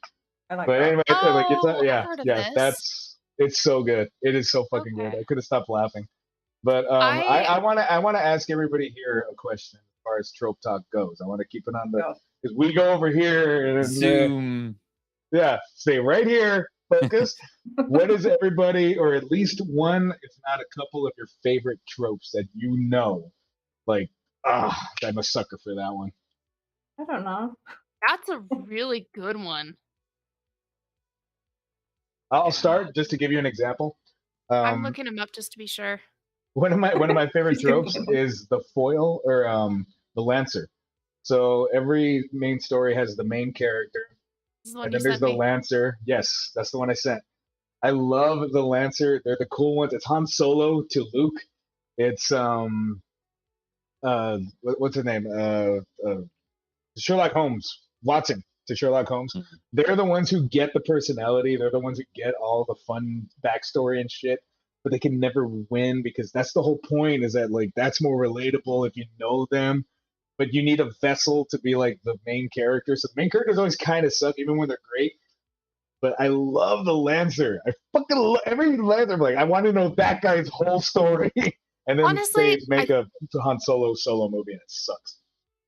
I like But that. anyway, like, it's Oh, I've heard of this. it's so good. It is so fucking good. Okay. I could have stopped laughing. But I want to ask everybody here a question as far as trope talk goes. I want to keep it on the, Go. because we go over here and Zoom. yeah, stay right here, focused. What is everybody, or at least one, if not a couple of your favorite tropes that you know? Like, I'm a sucker for that one. I don't know. That's a really good one. I'll start just to give you an example. I'm looking him up just to be sure. One of my favorite tropes is the foil or the lancer. So every main story has the main character, This is the one and you then there's sent the me. lancer. Yes, that's the one I sent. I love the lancer. They're the cool ones. It's Han Solo to Luke. It's what's his name? Sherlock Holmes. Watson to Sherlock Holmes. They're the ones who get the personality. They're the ones who get all the fun backstory and shit. But they can never win because that's the whole point. Is that like that's more relatable if you know them. But you need a vessel to be like the main character. So the main characters always kind of suck, even when they're great. But I love the Lancer. I fucking love every Lancer. I'm like, I want to know that guy's whole story. And then Honestly, they make a Han Solo movie and it sucks.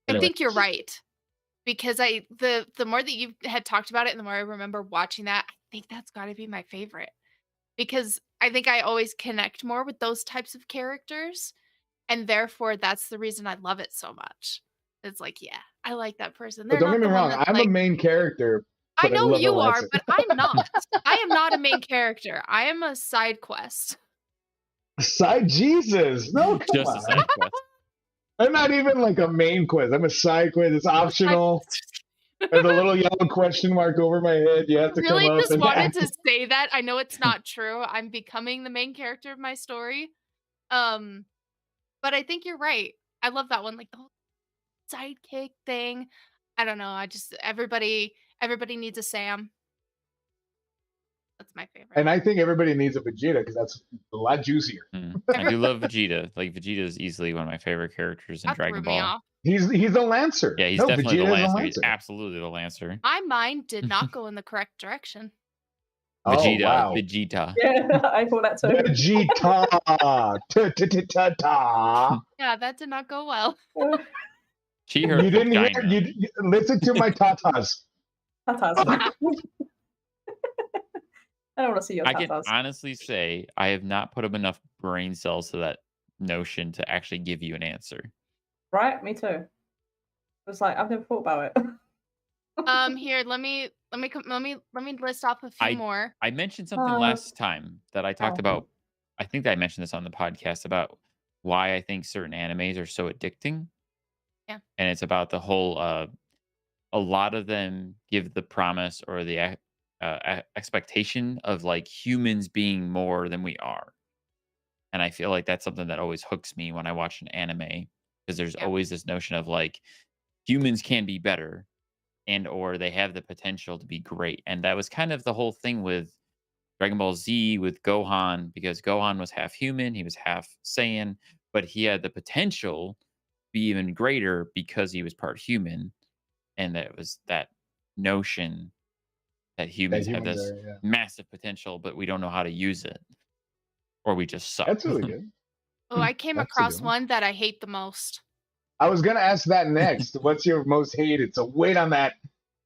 I think you're right. Because the more that you had talked about it and the more I remember watching that, I think that's got to be my favorite. Because I think I always connect more with those types of characters. And therefore, that's the reason I love it so much. It's like, yeah, I like that person. But don't get me wrong, I'm a main character. I know you are, but I'm not. I am not a main character. I am a side quest. Side Jesus. No, come Just on. a side quest. I'm not even like a main quest. I'm a side quest. It's optional. There's a little yellow question mark over my head. You have to really come up just and wanted ask. to say that. I know it's not true. I'm becoming the main character of my story. But I think you're right. I love that one. Like the whole sidekick thing. I don't know. I just everybody needs a Sam. That's my favorite. And I think everybody needs a Vegeta because that's a lot juicier. I do love Vegeta. Like Vegeta is easily one of my favorite characters in That Dragon threw me Ball. off. He's the Lancer. Yeah, he's no, definitely Vegeta the is Lancer. He's absolutely the Lancer. My mind did not go in the correct direction. Vegeta. Oh, wow. Vegeta. Yeah, I thought that too. Vegeta. Ta-ta-ta-ta-ta. Yeah, that did not go well. She heard You didn't hear. vagina. You listen to my tatas. Tatas. I don't want to see your I can tatas. honestly say I have not put up enough brain cells to that notion to actually give you an answer. Right? Me too. It was like, I've never thought about it. Here, let me list off a few more. I mentioned something Uh, last time that I talked oh. about. I think that I mentioned this on the podcast about why I think certain animes are so addicting. Yeah. And it's about the whole a lot of them give the promise or the expectation of like humans being more than we are. And I feel like that's something that always hooks me when I watch an anime because there's Yeah. always this notion of like humans can be better and or they have the potential to be great. And that was kind of the whole thing with Dragon Ball Z with Gohan because Gohan was half human, he was half Saiyan, but he had the potential to be even greater because he was part human. And that was that notion that That humans have humans this are, yeah. massive potential, but we don't know how to use it, or we just suck. That's really good. Oh, I came That's a good across one. one that I hate the most. I was gonna ask that next. What's your most hated? So wait on that,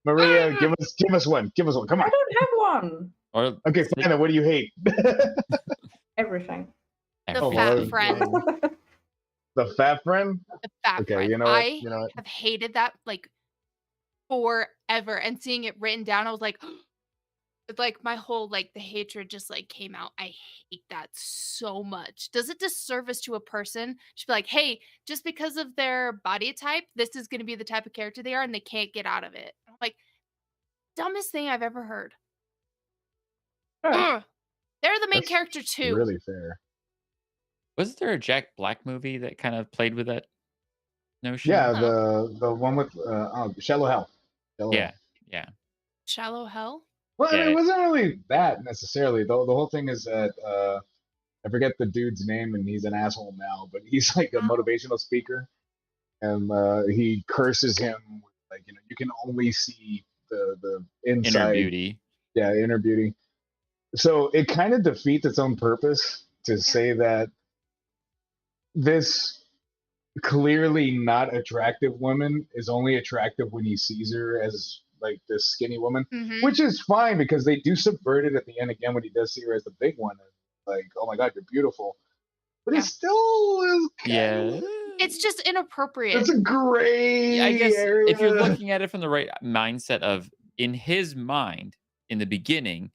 Maria. Give us one. Give us one. Come I on. don't have one. Or Okay, fine. Then what do you hate? Everything. The Oh, fat well, friend. The fat friend. The fat Okay, friend. you know what? I You know what? have hated that like forever, and seeing it written down, I was like, it's like my whole like the hatred just like came out. I hate that so much. Does it disservice to a person to be like, hey, just because of their body type, this is going to be the type of character they are, and they can't get out of it. I'm like, dumbest thing I've ever heard. Sure. Ugh. They're the main That's character too. Really fair. wasn't there a Jack Black movie that kind of played with that notion? Yeah, Huh. the one with Shallow Hell. Shallow Yeah, Hell. yeah. Shallow hell. Well, I mean, Yeah. it wasn't really that necessarily. The whole thing is that I forget the dude's name, and he's an asshole now, but he's like a Wow. motivational speaker, and he curses him with, like, you can only see the Inner inside, beauty. yeah, inner beauty. So it kind of defeats its own purpose to say that this clearly not attractive woman is only attractive when he sees her as like this skinny woman, Mm-hmm. which is fine because they do subvert it at the end again when he does see her as the big one. And like, oh my God, you're beautiful. But Yeah. it still is Yeah. It's just inappropriate. It's a gray I guess area. if you're looking at it from the right mindset of in his mind in the beginning,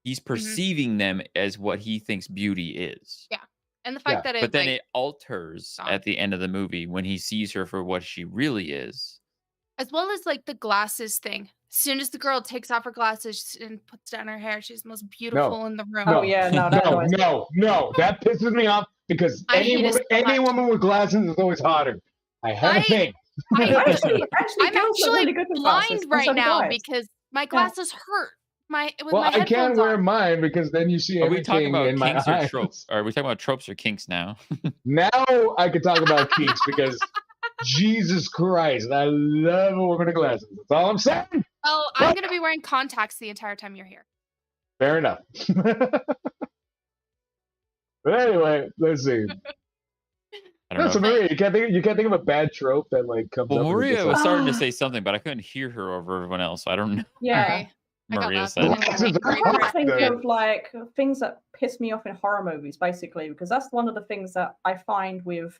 he's perceiving them as what he thinks beauty is. Yeah. And the fact Yeah. that it But then like it alters gone. at the end of the movie when he sees her for what she really is. as well as like the glasses thing. As soon as the girl takes off her glasses and puts down her hair, she's the most beautiful in the room. Oh yeah, no, that No, annoys me. no, that pisses me off because I any hate it woman, so much. with glasses is always hotter. I have a thing. Actually, I'm girls look actually really good with blind glasses, and right so do now guys. because my glasses hurt. With Well, my I can't headphones wear on. mine because then you see Are we talking everything about in my kinks or eyes. tropes? Are we talking about tropes or kinks now? Now I could talk about kinks because Jesus Christ, I love a woman in glasses. That's all I'm saying. Oh, I'm gonna be wearing contacts the entire time you're here. Fair enough. But anyway, let's see. I don't No, know. so if- Maria, you can't think of a bad trope that like comes Well, up. and Maria gets was like, starting to say something, but I couldn't hear her over everyone else. So I don't know. Yeah. Sorry. I got Maria lost said. in Glasses the are angry I hot, think though. of like things that piss me off in horror movies, basically, because that's one of the things that I find with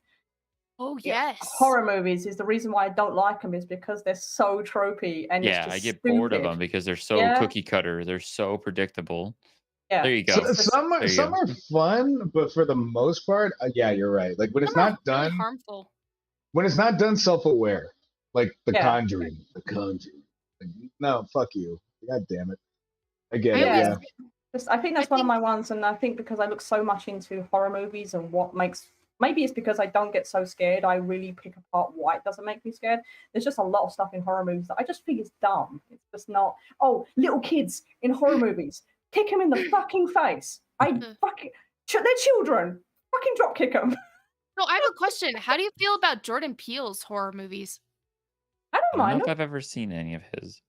Oh yes. horror movies is the reason why I don't like them is because they're so tropey and it's Yeah, just I get stupid. bored of them because they're so Yeah. cookie cutter. They're so predictable. Yeah. There you go. So, some There you some go. are fun, but for the most part, yeah, you're right. Like when it's Some are not really done, harmful. self-aware, like The Yeah. Conjuring. Like, no, fuck you. God damn it. I get I it. always- Yeah. I think that's one of my ones, and I think because I look so much into horror movies and what makes maybe it's because I don't get so scared. I really pick apart why it doesn't make me scared. There's just a lot of stuff in horror movies that I just think is dumb. It's just not. Oh, little kids in horror movies, kick them in the fucking face. They're children. Fucking drop kick them. So I have a question. How do you feel about Jordan Peele's horror movies? I I don't don't know mind if them. I've ever seen any of his.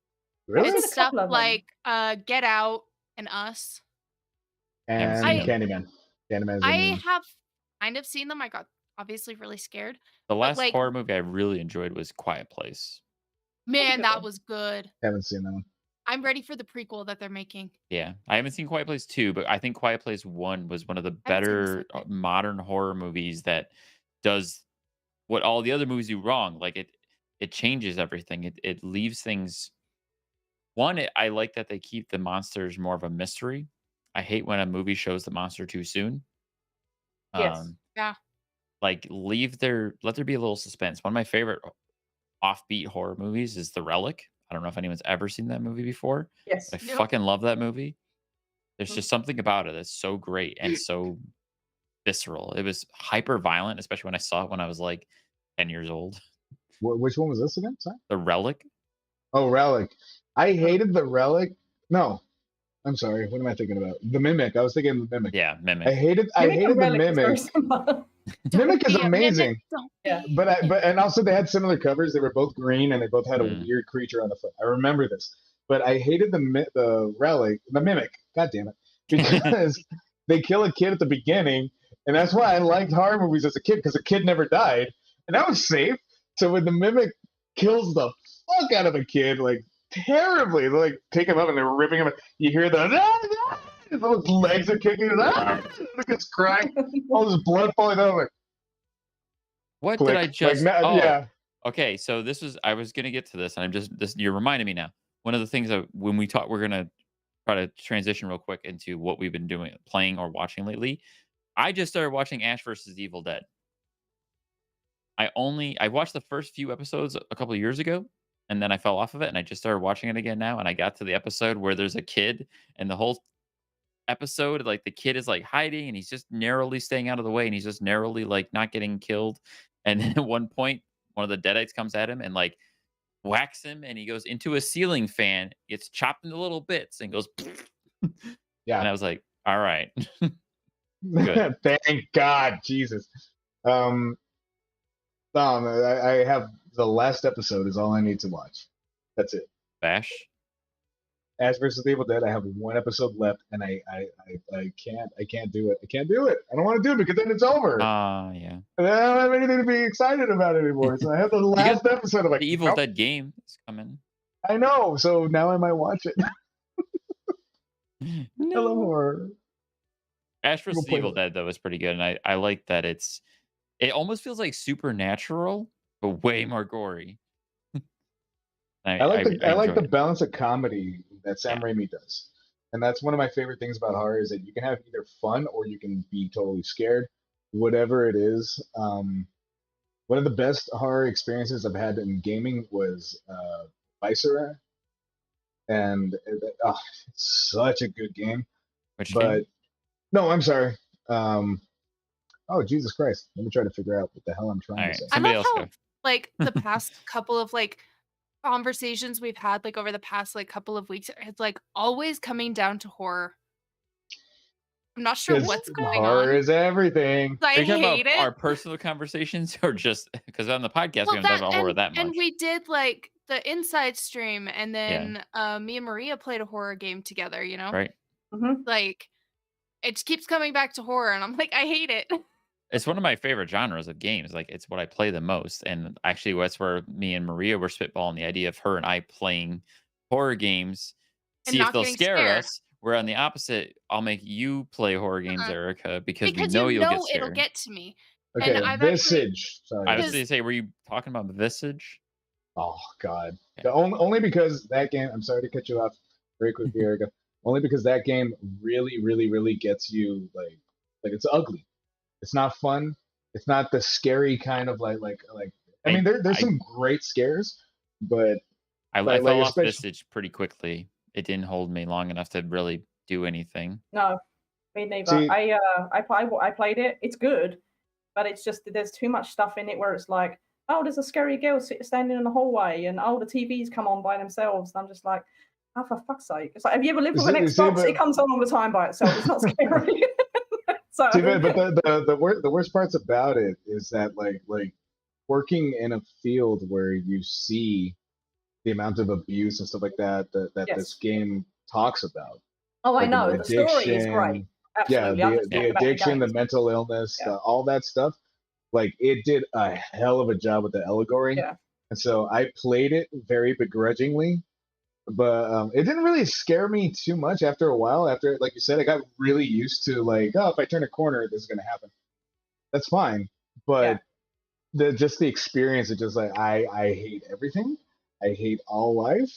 Really? I've seen It's a stuff couple of them. like Get Out and Us. And seen Candyman. Candyman is I in have kind of seen them. I got obviously really scared. The last like- horror movie I really enjoyed was Quiet Place. Man, good that one. was good. haven't seen that one. I'm ready for the prequel that they're making. Yeah, I haven't seen Quiet Place 2, but I think Quiet Place 1 was one of the I haven't seen the better second. modern horror movies that does what all the other movies do wrong. Like it changes everything. It leaves things I like that they keep the monsters more of a mystery. I hate when a movie shows the monster too soon. Yes. Yeah. Like let there be a little suspense. One of my favorite offbeat horror movies is The Relic. I don't know if anyone's ever seen that movie before, Yes. but I Nope. fucking love that movie. There's Mhm. just something about it that's so great and so visceral. It was hyper violent, especially when I saw it when I was like 10 years old. Which one was this again? Sorry. The Relic. Oh, Relic. I hated the Relic. No, I'm sorry. What am I thinking about? The Mimic. I was thinking the Mimic. Yeah, I Mimic. hated Mimic and the Relic is very Mimic. similar. Mimic is be a amazing. Don't Yeah. be But and also they had similar covers. They were both green and they both had a Mm. weird creature on the foot. I remember this. But I hated the Relic, the Mimic. God damn it. Because they kill a kid at the beginning, and that's why I liked horror movies as a kid, because the kid never died. And that was safe. So when the Mimic kills the fuck out of a kid, like terribly, they like take him up and they're ripping him. You hear his little legs are kicking. Look, it's crying. All this blood falling down. Like, What click. did I just? Yeah. Okay, so I was gonna get to this, and I'm just this. You're reminding me now. One of the things that when we talk, we're gonna try to transition real quick into what we've been doing, playing or watching lately. I just started watching Ash versus the Evil Dead. I watched the first few episodes a couple of years ago, and then I fell off of it, and I just started watching it again now. And I got to the episode where there's a kid, and the whole episode, like the kid is like hiding, and he's just narrowly staying out of the way, and he's just narrowly like not getting killed. And then at one point, one of the Deadites comes at him and like whacks him, and he goes into a ceiling fan, gets chopped into little bits, and goes. Yeah. And I was like, all right. Good. Thank God, Jesus. I have the last episode is all I need to watch. That's it. Bash. Ash versus the Evil Dead. I have one episode left, and I can't do it. I can't do it. I don't want to do it because then it's over. Yeah. And I don't have anything to be excited about anymore. So I have the last episode. I'm like, The Evil nope. Dead game is coming. I know. So now I might watch it. No. Hello, horror. Ash vs. We'll the play Evil it. Dead though is pretty good, and I like that it almost feels like Supernatural, but way more gory. I like the enjoy it. balance of comedy that Sam Yeah. Raimi does, and that's one of my favorite things about horror is that you can have either fun or you can be totally scared, whatever it is. One of the best horror experiences I've had in gaming was Viscera, and it's such a good game. Which But game? no, I'm sorry. Oh Jesus Christ! Let me try to figure out what the hell I'm trying All to right, say. I somebody love else how go. like the past couple of like conversations we've had like over the past like couple of weeks, it's like always coming down to horror. I'm not sure 'Cause what's going horror on. is everything. I Are you talking hate about our it. personal conversations, or just because on the podcast we Well, haven't talked about horror that much? and we did like the inside stream, and Yeah. then me and Maria played a horror game together. You know, Right. Mhm. like it keeps coming back to horror, and I'm like, I hate it. It's one of my favorite genres of games. Like it's what I play the most, and actually, that's where me and Maria were spitballing the idea of her and I playing horror games, And see if not they'll getting scare scared. us. Where on the opposite, I'll make you play horror games, Uh-uh. Erica, because we Because know you you'll know get it'll scared. get to me. Okay, And I've actually Visage. Sorry. I was Because- going to say, were you talking about Visage? Oh God. Yeah. Only because that game. I'm sorry to cut you off very quickly, Erika. Only because that game really, really, really gets you like it's ugly. It's not fun. It's not the scary kind of like. I mean, there's some great scares, but I But, fell like, off especially- Visage pretty quickly. It didn't hold me long enough to really do anything. No, me neither. See- I played it. It's good, but it's just there's too much stuff in it where it's like, oh, there's a scary girl standing in the hallway, and oh, the TVs come on by themselves. And I'm just like, oh, for fuck's sake! It's like, have you ever lived with an You see, Xbox? but- It comes on all the time by itself. It's not scary. So See, but the worst parts about it is that like working in a field where you see the amount of abuse and stuff like that Yes. this game talks about. oh, I Like, know the story is addiction, great. Yeah, Absolutely. I'm just the talking about addiction, the games. mental illness, Yeah. all that stuff. Like it did a hell of a job with the allegory. Yeah. And so I played it very begrudgingly, but it didn't really scare me too much after a while. After, like you said, I got really used to like, oh, if I turn a corner, this is gonna happen. That's fine, but the experience is just like I hate everything. I hate all life.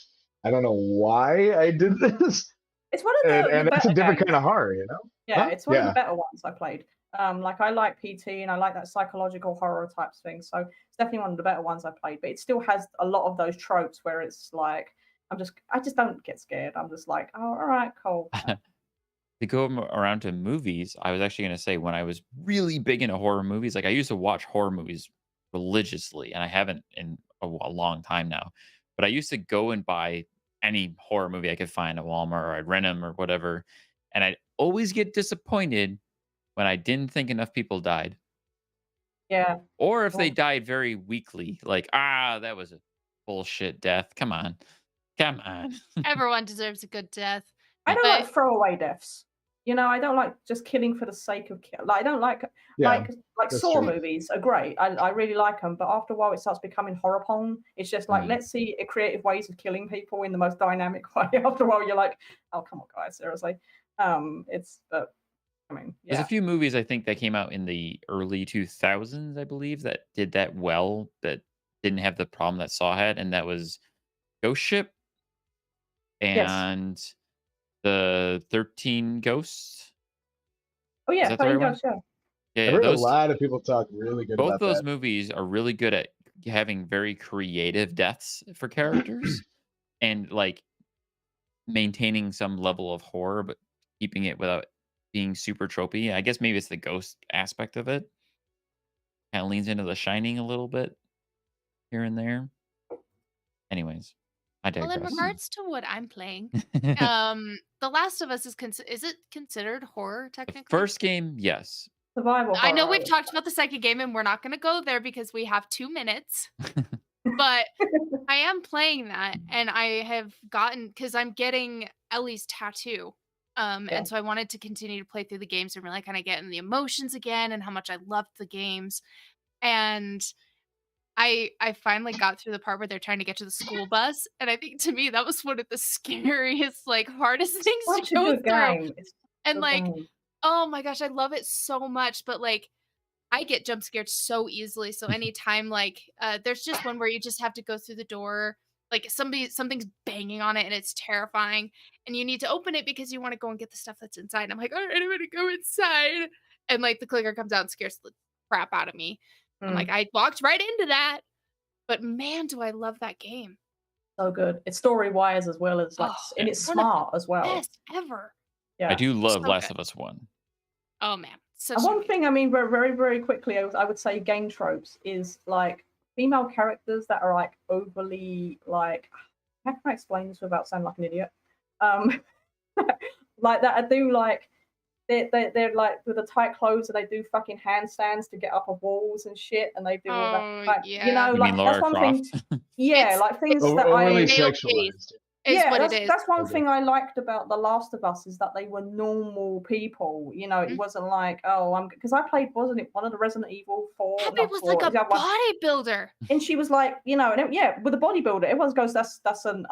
I don't know why I did this. It's one of And the that's a better different games. kind of horror, you know? Yeah, Huh? it's one of the Yeah. better ones I played. Like I like PT and I like that psychological horror types thing. So it's definitely one of the better ones I played. But it still has a lot of those tropes where it's like I just don't get scared. I'm just like, oh, all right, cool. To go around to movies, I was actually going to say when I was really big into horror movies, like I used to watch horror movies religiously, and I haven't in a long time now. But I used to go and buy any horror movie I could find at Walmart, or I'd rent them or whatever, and I'd always get disappointed when I didn't think enough people died, Yeah. or if they Well, died very weakly. Like, that was a bullshit death. Come on, come on. Everyone deserves a good death. I don't But like throwaway deaths. You know, I don't like just killing for the sake of like I don't like Yeah, like that's Saw true. movies are great. I really like them, but after a while it starts becoming horror porn. It's just like Mm. let's see creative ways of killing people in the most dynamic way. After a while, you're like, oh come on, guys, seriously. It's but I mean, There's a yeah, few movies I think that came out in the early 2000s, I believe, that did that well, that didn't have the problem that Saw had, and that was Ghost Ship yes, and the 13 Ghosts. oh Is yeah, that the right 13 one? Ghosts, yeah, Yeah, I've yeah, heard a those lot of people talk really good both about those that. movies are really good at having very creative deaths for characters and like maintaining some level of horror, but keeping it without being super tropey. I guess maybe it's the ghost aspect of it. Kind of leans into The Shining a little bit here and there. Anyways, I well, in digress. regards to what I'm playing, The The Last of Us is it considered horror technically? first game, yes. survival I know horror. we've talked about the second game and we're not going to go there because we have 2 minutes, but I am playing that and I have gotten cuz I'm getting Ellie's tattoo. Yeah. And so I wanted to continue to play through the games and really kind of get in the emotions again and how much I loved the games. And I finally got through the part where they're trying to get to the school bus, and I think to me that was one of the scariest, like, hardest things Such to a go good through. game. It's And a good like, game. oh my gosh, I love it so much, but like I get jump scared so easily. So anytime like there's just one where you just have to go through the door, like something's banging on it and it's terrifying, and you need to open it because you want to go and get the stuff that's inside. And I'm like, all right, I'm gonna go inside. And like the clicker comes out and scares the crap out of me. I'm like, Mm, I walked right into that. But man, do I love that game. so good. It's story wise as well as like, Oh, Yeah. and it's one of the smart as well. best ever. I Yeah. do love So Last good. of Us 1. Oh man, such And an one amazing. thing, I mean, very, very quickly, I would say game tropes is like female characters that are like overly like, how can I explain this without sounding like an idiot? Um, like that I do like they're like with the tight clothes and they do fucking handstands to get up of walls and shit and they do all that Oh like you yeah. know You mean like that's Lara one thing. Croft? Yeah, It's like things that Overly I male gaze sexualized. is yeah, what it is. that's one Okay. thing I liked about The Last of Us is that they were normal people. You know, it Mhm. wasn't like, oh, I'm because I played, wasn't it one of the Resident Evil 4? Abby Not was 4, like a the other one. bodybuilder. And she was like, you know, and yeah, with a bodybuilder, everyone goes, that's an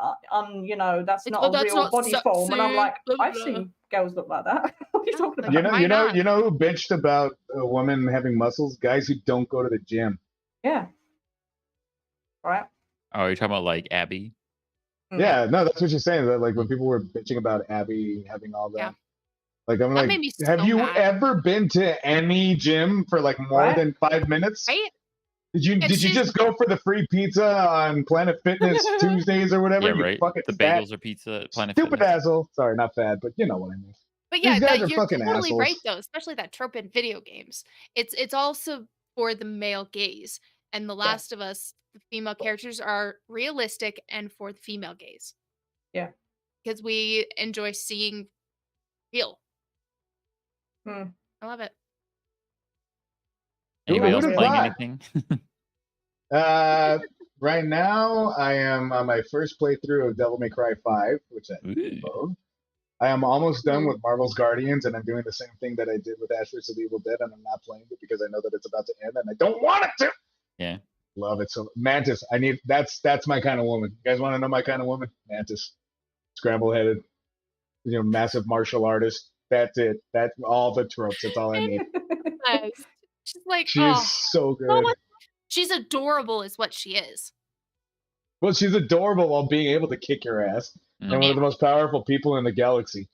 you know, that's It's, not oh, a that's real not body form. And I'm sexy. like, Blah, blah, I've blah. seen girls look like that. What are you Yeah, talking like, about? why not? You know who bitched about a woman having muscles? Guys who don't go to the gym. Yeah. Right. Oh, you're talking about like Abby? Mm. Yeah, no, that's what you're saying. That like when people were bitching about Abby having all that, Yeah. like I'm That like, made me have so you mad. ever been to any gym for like more Right. than 5 minutes? Right? Did you And did you she's just go for the free pizza on Planet Fitness Tuesdays or whatever? Yeah, You right. fucking The fat, bagels or pizza at Planet stupid Fitness. asshole. Sorry, not fat, but you know what I mean. But yeah, These guys that are you're fucking totally right assholes. though, especially that trope in video games. It's also for the male gaze. And The Yeah. Last of Us, the female characters are realistic and for the female gaze. Yeah. Because we enjoy seeing real. Mm. I love it. Anybody else who'd have playing thought? anything? Right now I am on my first playthrough of Devil May Cry 5, which I Ooh. love. I am almost done Ooh. with Marvel's Guardians, and I'm doing the same thing that I did with Ashes of Evil Dead, and I'm not playing it because I know that it's about to end, and I don't want it to. Yeah. Love it. So Mantis, that's my kind of woman. You guys want to know my kind of woman? Mantis, scramble headed, massive martial artist. That's it. That's all the tropes. That's all I need. Yes. She's like, She's oh, so oh good. my- she's adorable, is what she is. Well, she's adorable while being able to kick your ass, and one Yeah. of the most powerful people in the galaxy.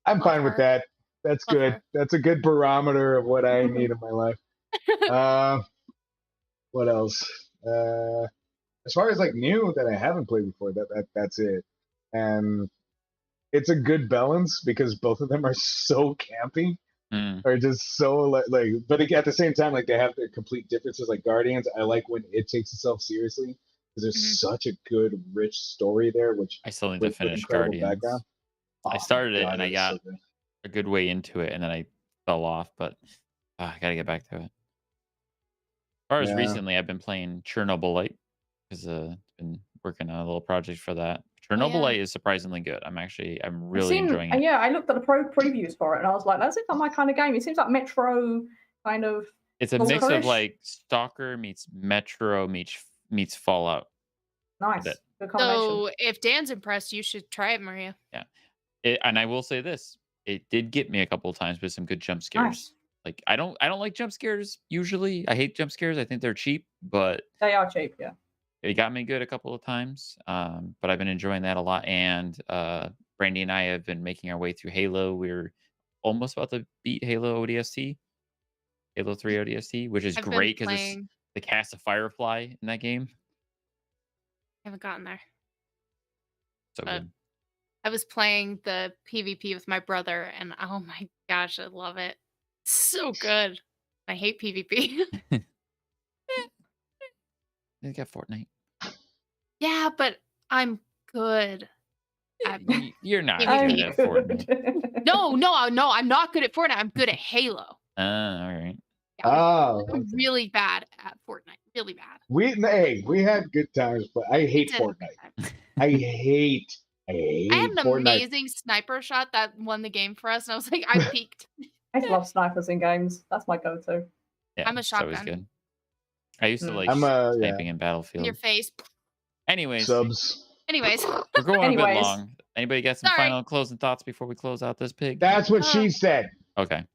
I'm Love fine with her. that. That's Love good. her. That's a good barometer of what I need in my life. What else? As far as like new that I haven't played before, that's it. And it's a good balance because both of them are so campy, or just so like. But at the same time, like they have their complete differences. Like Guardians, I like when it takes itself seriously because there's such a good, rich story there. Which I still need to with finish incredible Guardians. background. I Oh my started it God, and I is got so good. a good way into it, and then I fell off. But I gotta get back to it. As far as Yeah. recently, I've been playing Chernobyl because I've been working on a little project for that. Chernobyl is surprisingly good. I'm really enjoying it. Yeah, I looked at the previews for it and I was like, that's not my kind of game. It seems like Metro kind of. It's a mix of Stalker-ish. like Stalker meets Metro meets Fallout. Nice. It. Good combination. So if Dan's impressed, you should try it, Maria. Yeah. And I will say this: it did get me a couple of times with some good jump scares. Nice. Like I don't like jump scares usually. I hate jump scares. I think they're cheap, but They are cheap, yeah. it got me good a couple of times. But I've been enjoying that a lot. And Brandy and I have been making our way through Halo. We're almost about to beat Halo ODST, Halo 3 ODST, which is I've been great because it's playing. the cast of Firefly in that game. I haven't gotten there. So But good. I was playing the PvP with my brother, and oh my gosh, I love it. So good. I hate PvP. They got Fortnite. Yeah, but I'm good at You're not I'm good at Fortnite. No, I'm not good at Fortnite. I'm good at Halo. All right. Oh, I'm really bad at Fortnite. Really bad. we had good times, but I hate Did have a good Fortnite. time. I hate I had an Fortnite. amazing sniper shot that won the game for us, and I was like, I peaked. I just love snipers in games. That's my go-to. Yeah, I'm a it's always shotgun. good. I used to like I'm a sniping in In Battlefield. your face. Anyways, subs. Anyways, we're going a bit Anyways. long. Anybody got some Sorry. final closing thoughts before we close out this pig? That's what she said. Okay.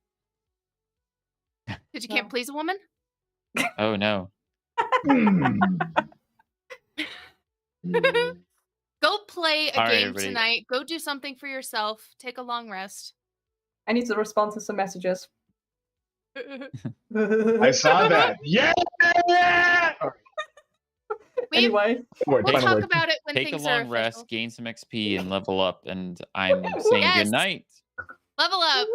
because you can't please a woman. Oh no. Go play a All right, game everybody. tonight. Go do something for yourself. Take a long rest. I need to respond to some messages. I saw that. Yeah. Anyway, We'll talk about it when Take a things are long rest, official. gain some XP, and level up. And I'm saying Yes. good night. Level up.